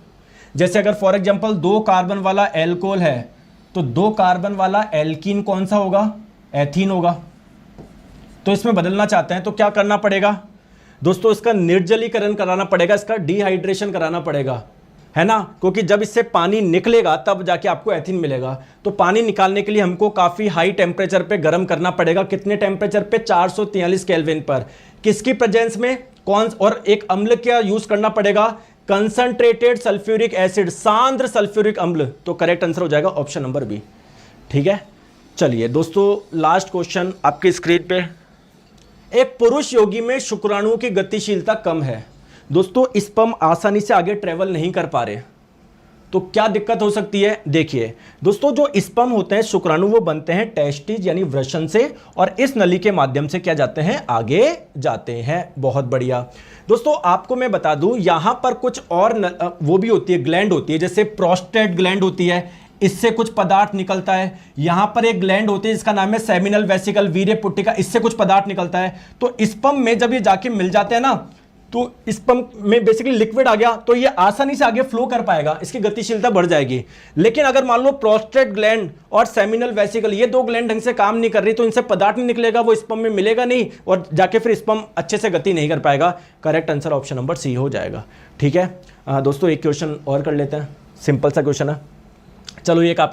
जैसे अगर फॉर एग्जांपल 2 कार्बन वाला एल्कोहल है तो 2 कार्बन वाला एल्कीन कौन सा होगा? एथीन होगा। तो इसमें बदलना चाहते हैं तो क्या करना पड़ेगा दोस्तों? इसका निर्जलीकरण कराना पड़ेगा, इसका डिहाइड्रेशन कराना पड़ेगा, है ना, क्योंकि जब इससे पानी निकलेगा तब जाके आपको एथीन मिलेगा। तो पानी निकालने के लिए हमको काफी हाई टेम्परेचर पे गर्म करना पड़ेगा। कितने टेम्परेचर पे? 443 केल्विन पर। किसकी प्रेजेंस में? कौन? और एक अम्ल का यूज करना पड़ेगा, कंसंट्रेटेड सल्फ्यूरिक एसिड, सांद्र सल्फ्यूरिक अम्ल। तो करेक्ट आंसर हो जाएगा ऑप्शन नंबर बी, ठीक है। चलिए दोस्तों, लास्ट क्वेश्चन आपकी स्क्रीन पे, एक पुरुष योगी में शुक्राणुओं की गतिशीलता कम है। दोस्तों, स्पर्म आसानी से आगे ट्रेवल नहीं कर पा रहे, तो क्या दिक्कत हो सकती है? देखिए दोस्तों, जो स्पर्म होते हैं, शुक्राणु, वो बनते हैं टेस्टिस यानी वृषण से, और इस नली के माध्यम से क्या जाते हैं? आगे जाते हैं। बहुत बढ़िया। दोस्तों, आपको मैं बता दूं, यहां पर कुछ और वो भी होती है, ग्लैंड होती है, जैसे प्रोस्टेट ग्लैंड होती है, इससे कुछ पदार्थ निकलता है। यहां पर एक ग्लैंड होती है जिसका नाम है सेमिनल वेसिकल, वीर्य पुट्टिका, इससे कुछ पदार्थ निकलता है। तो स्पर्म में जब ये जाके मिल जाते हैं ना, तो स्पर्म में बेसिकली लिक्विड आ गया, तो ये आसानी से आगे फ्लो कर पाएगा, इसकी गतिशीलता बढ़ जाएगी। लेकिन अगर मान लो प्रोस्टेट ग्लैंड और सेमिनल वेसिकल, ये 2 ग्लैंड ढंग से काम नहीं कर रही, तो इनसे पदार्थ नहीं निकलेगा, वो स्पर्म में मिलेगा नहीं, और जाके फिर स्पर्म अच्छे से गति नहीं कर पाएगा। Correct answer option number C हो जाएगा, ठीक है। दोस्तों, एक क्वेश्चन और कर लेते हैं, सिंपल सा क्वेश्चन है। चलो, एक